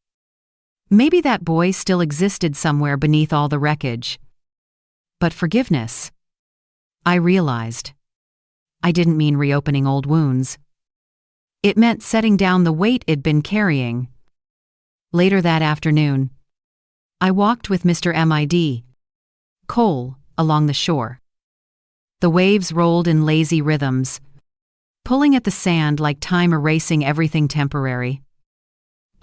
[SPEAKER 1] Maybe that boy still existed somewhere beneath all the wreckage. But forgiveness, I realized, I didn't mean reopening old wounds. It meant setting down the weight it'd been carrying. Later that afternoon, I walked with Mr. M.I.D. Cole along the shore. The waves rolled in lazy rhythms, pulling at the sand like time erasing everything temporary.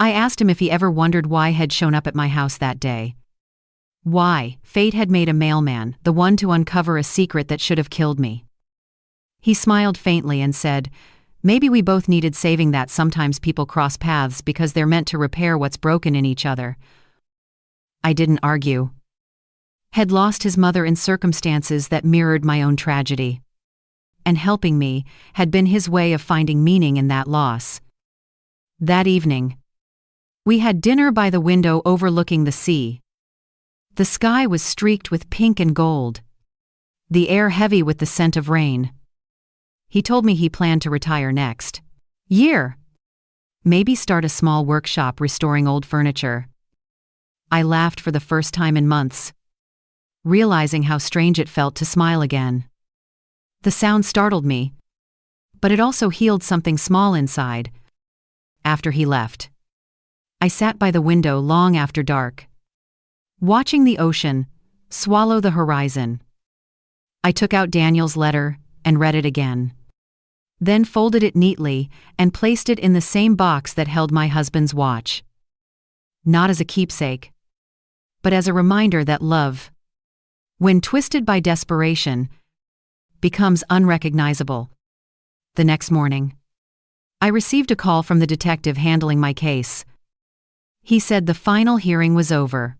[SPEAKER 1] I asked him if he ever wondered why I had shown up at my house that day. Why fate had made a mailman, the one to uncover a secret that should have killed me. He smiled faintly and said, "Maybe we both needed saving, that sometimes people cross paths because they're meant to repair what's broken in each other." I didn't argue. Had lost his mother in circumstances that mirrored my own tragedy. And helping me had been his way of finding meaning in that loss. That evening, we had dinner by the window overlooking the sea. The sky was streaked with pink and gold, the air heavy with the scent of rain. He told me he planned to retire next year. Maybe start a small workshop restoring old furniture. I laughed for the first time in months, realizing how strange it felt to smile again. The sound startled me, but it also healed something small inside. After he left, I sat by the window long after dark, watching the ocean swallow the horizon. I took out Daniel's letter and read it again, then folded it neatly and placed it in the same box that held my husband's watch. Not as a keepsake, but as a reminder that love, when twisted by desperation, becomes unrecognizable. The next morning, I received a call from the detective handling my case. He said the final hearing was over.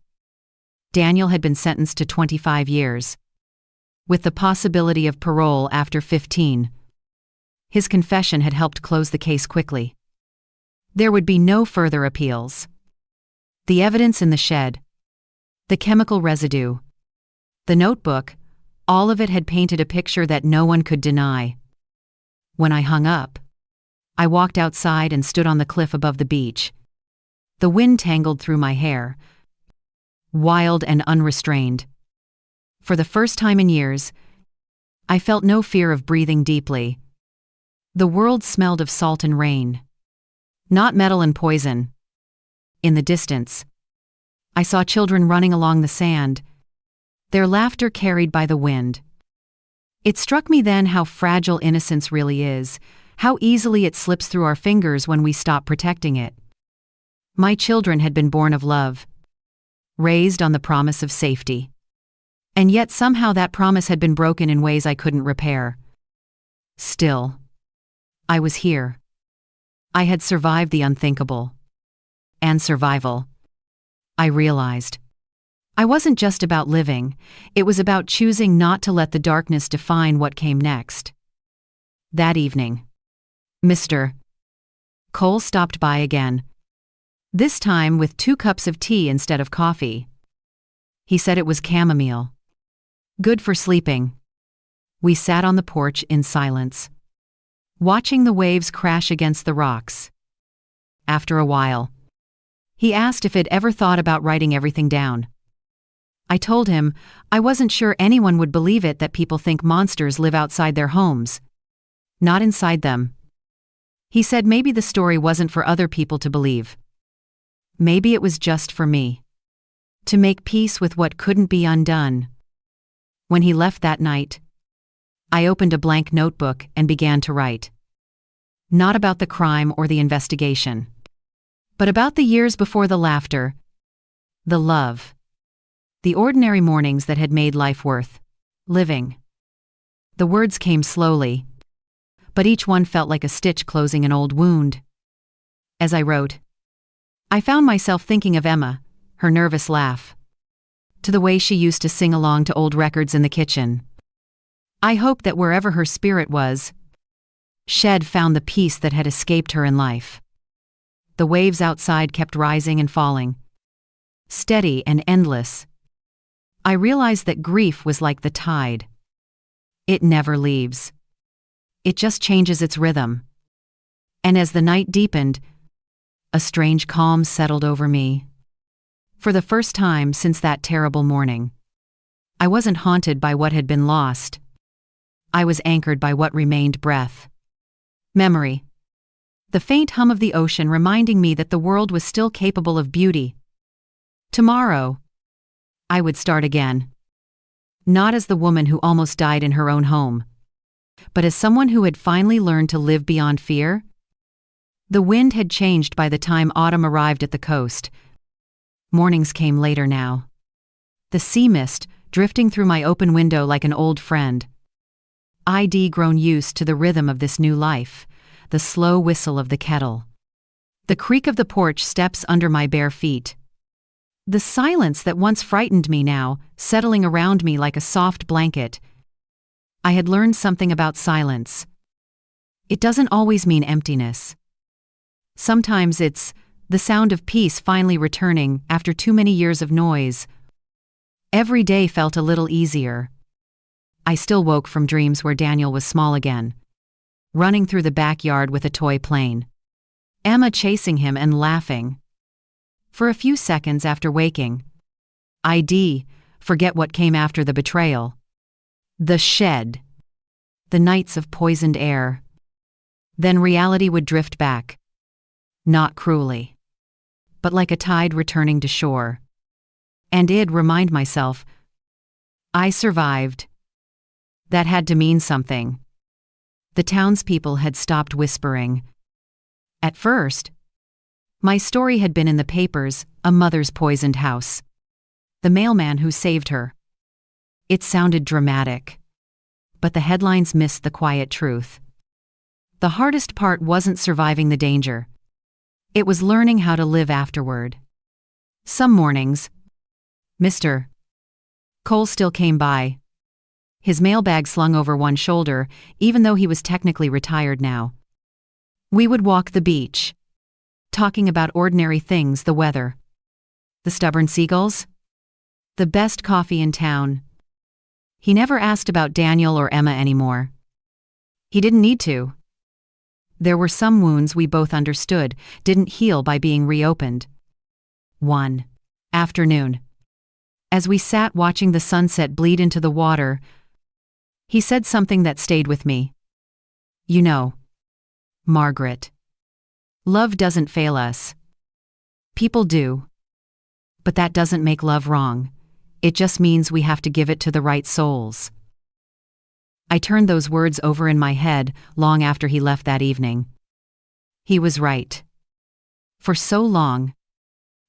[SPEAKER 1] Daniel had been sentenced to 25 years, with the possibility of parole after 15. His confession had helped close the case quickly. There would be no further appeals. The evidence in the shed, the chemical residue, the notebook, all of it had painted a picture that no one could deny. When I hung up, I walked outside and stood on the cliff above the beach. The wind tangled through my hair, wild and unrestrained. For the first time in years, I felt no fear of breathing deeply. The world smelled of salt and rain, not metal and poison. In the distance, I saw children running along the sand, their laughter carried by the wind. It struck me then how fragile innocence really is, how easily it slips through our fingers when we stop protecting it. My children had been born of love, raised on the promise of safety. And yet somehow that promise had been broken in ways I couldn't repair. Still, I was here. I had survived the unthinkable. And survival, I realized, I wasn't just about living, it was about choosing not to let the darkness define what came next. That evening, Mr. Cole stopped by again, this time with 2 cups of tea instead of coffee. He said it was chamomile, good for sleeping. We sat on the porch in silence, watching the waves crash against the rocks. After a while, he asked if I'd ever thought about writing everything down. I told him I wasn't sure anyone would believe it, that people think monsters live outside their homes, not inside them. He said maybe the story wasn't for other people to believe. Maybe it was just for me, to make peace with what couldn't be undone. When he left that night, I opened a blank notebook and began to write. Not about the crime or the investigation, but about the years before, the laughter, the love, the ordinary mornings that had made life worth living. The words came slowly, but each one felt like a stitch closing an old wound. As I wrote, I found myself thinking of Emma, her nervous laugh, to the way she used to sing along to old records in the kitchen. I hoped that wherever her spirit was, she'd found the peace that had escaped her in life. The waves outside kept rising and falling, steady and endless. I realized that grief was like the tide. It never leaves. It just changes its rhythm. And as the night deepened, a strange calm settled over me. For the first time since that terrible morning, I wasn't haunted by what had been lost. I was anchored by what remained breath. Memory. The faint hum of the ocean reminding me that the world was still capable of beauty. Tomorrow, I would start again. Not as the woman who almost died in her own home, but as someone who had finally learned to live beyond fear. The wind had changed by the time autumn arrived at the coast. Mornings came later now. The sea mist, drifting through my open window like an old friend. I'd grown used to the rhythm of this new life, the slow whistle of the kettle, the creak of the porch steps under my bare feet. The silence that once frightened me now, settling around me like a soft blanket. I had learned something about silence. It doesn't always mean emptiness. Sometimes it's the sound of peace finally returning after too many years of noise. Every day felt a little easier. I still woke from dreams where Daniel was small again, running through the backyard with a toy plane. Emma chasing him and laughing. For a few seconds after waking, I'd forget what came after the betrayal. The shed. The nights of poisoned air. Then reality would drift back. Not cruelly, but like a tide returning to shore. And I'd remind myself, I survived. That had to mean something. The townspeople had stopped whispering. At first, my story had been in the papers, a mother's poisoned house. The mailman who saved her. It sounded dramatic. But the headlines missed the quiet truth. The hardest part wasn't surviving the danger. It was learning how to live afterward. Some mornings, Mr. Cole still came by. His mailbag slung over one shoulder, even though he was technically retired now. We would walk the beach, talking about ordinary things, the weather, the stubborn seagulls, the best coffee in town. He never asked about Daniel or Emma anymore. He didn't need to. There were some wounds we both understood didn't heal by being reopened. One afternoon, as we sat watching the sunset bleed into the water, he said something that stayed with me. You know, Margaret, love doesn't fail us. People do. But that doesn't make love wrong. It just means we have to give it to the right souls. I turned those words over in my head long after he left that evening. He was right. For so long,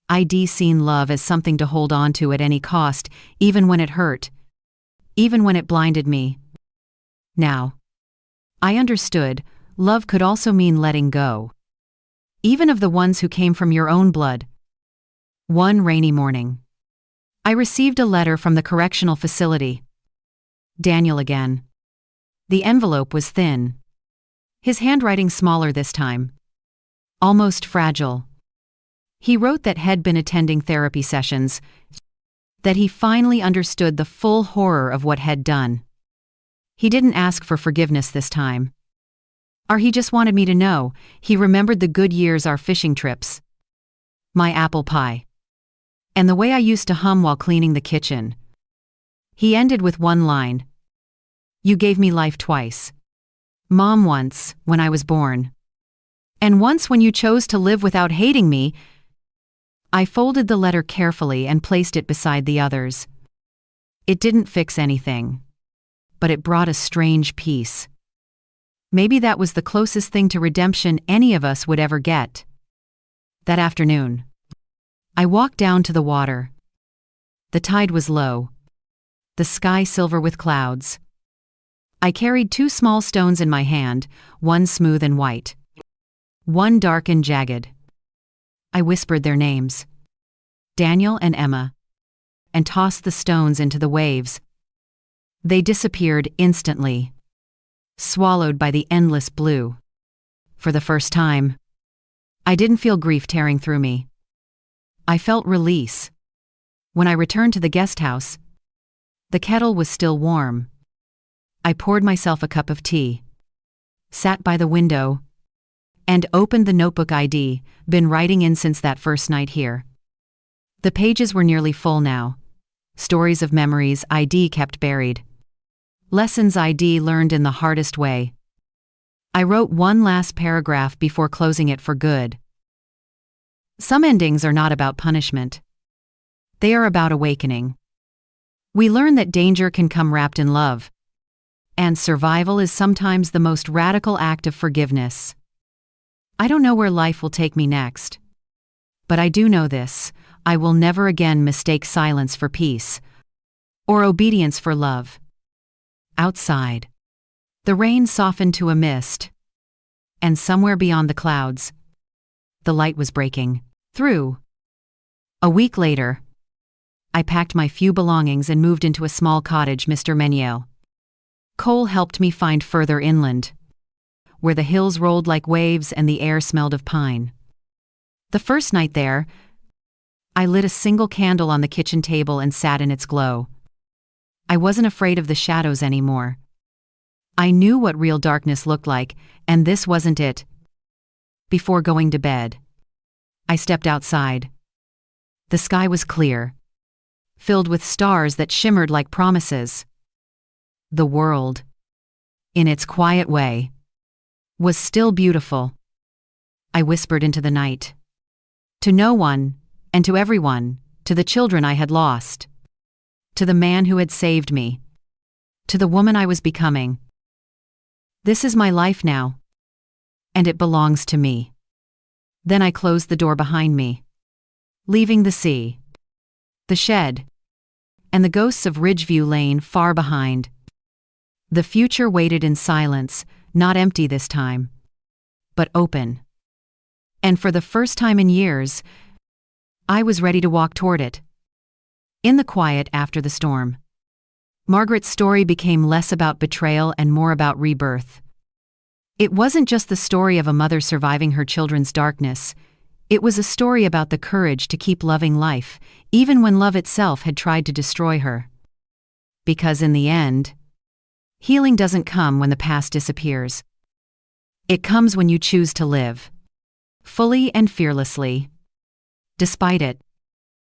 [SPEAKER 1] I'd seen love as something to hold on to at any cost, even when it hurt, even when it blinded me. Now, I understood love could also mean letting go, even of the ones who came from your own blood. One rainy morning, I received a letter from the correctional facility. Daniel again. The envelope was thin. His handwriting smaller this time. Almost fragile. He wrote that he'd been attending therapy sessions, that he finally understood the full horror of what he'd done. He didn't ask for forgiveness this time. Or he just wanted me to know he remembered the good years, our fishing trips, my apple pie, and the way I used to hum while cleaning the kitchen. He ended with one line. You gave me life twice. Mom once, when I was born. And once when you chose to live without hating me. I folded the letter carefully and placed it beside the others. It didn't fix anything, but it brought a strange peace. Maybe that was the closest thing to redemption any of us would ever get. That afternoon, I walked down to the water. The tide was low, the sky silver with clouds. I carried 2 small stones in my hand, one smooth and white, one dark and jagged. I whispered their names, Daniel and Emma, and tossed the stones into the waves. They disappeared instantly, swallowed by the endless blue. For the first time, I didn't feel grief tearing through me. I felt release. When I returned to the guest house, the kettle was still warm. I poured myself a cup of tea, sat by the window, and opened the notebook I'd been writing in since that first night here. The pages were nearly full now, stories of memories I'd kept buried. Lessons ID learned in the hardest way. I wrote one last paragraph before closing it for good. Some endings are not about punishment. They are about awakening. We learn that danger can come wrapped in love, and survival is sometimes the most radical act of forgiveness. I don't know where life will take me next. But I do know this: I will never again mistake silence for peace, or obedience for love. Outside, the rain softened to a mist, and somewhere beyond the clouds, the light was breaking through. A week later, I packed my few belongings and moved into a small cottage Mr. Meniel Cole helped me find further inland, where the hills rolled like waves and the air smelled of pine. The first night there, I lit a single candle on the kitchen table and sat in its glow. I wasn't afraid of the shadows anymore. I knew what real darkness looked like, and this wasn't it. Before going to bed, I stepped outside. The sky was clear, filled with stars that shimmered like promises. The world, in its quiet way, was still beautiful. I whispered into the night. To no one, and to everyone, to the children I had lost, to the man who had saved me, to the woman I was becoming. This is my life now, and it belongs to me. Then I closed the door behind me, leaving the sea, the shed, and the ghosts of Ridgeview Lane far behind. The future waited in silence, not empty this time, but open. And for the first time in years, I was ready to walk toward it. In the quiet after the storm, Margaret's story became less about betrayal and more about rebirth. It wasn't just the story of a mother surviving her children's darkness. It was a story about the courage to keep loving life, even when love itself had tried to destroy her. Because in the end, healing doesn't come when the past disappears. It comes when you choose to live, fully and fearlessly, despite it.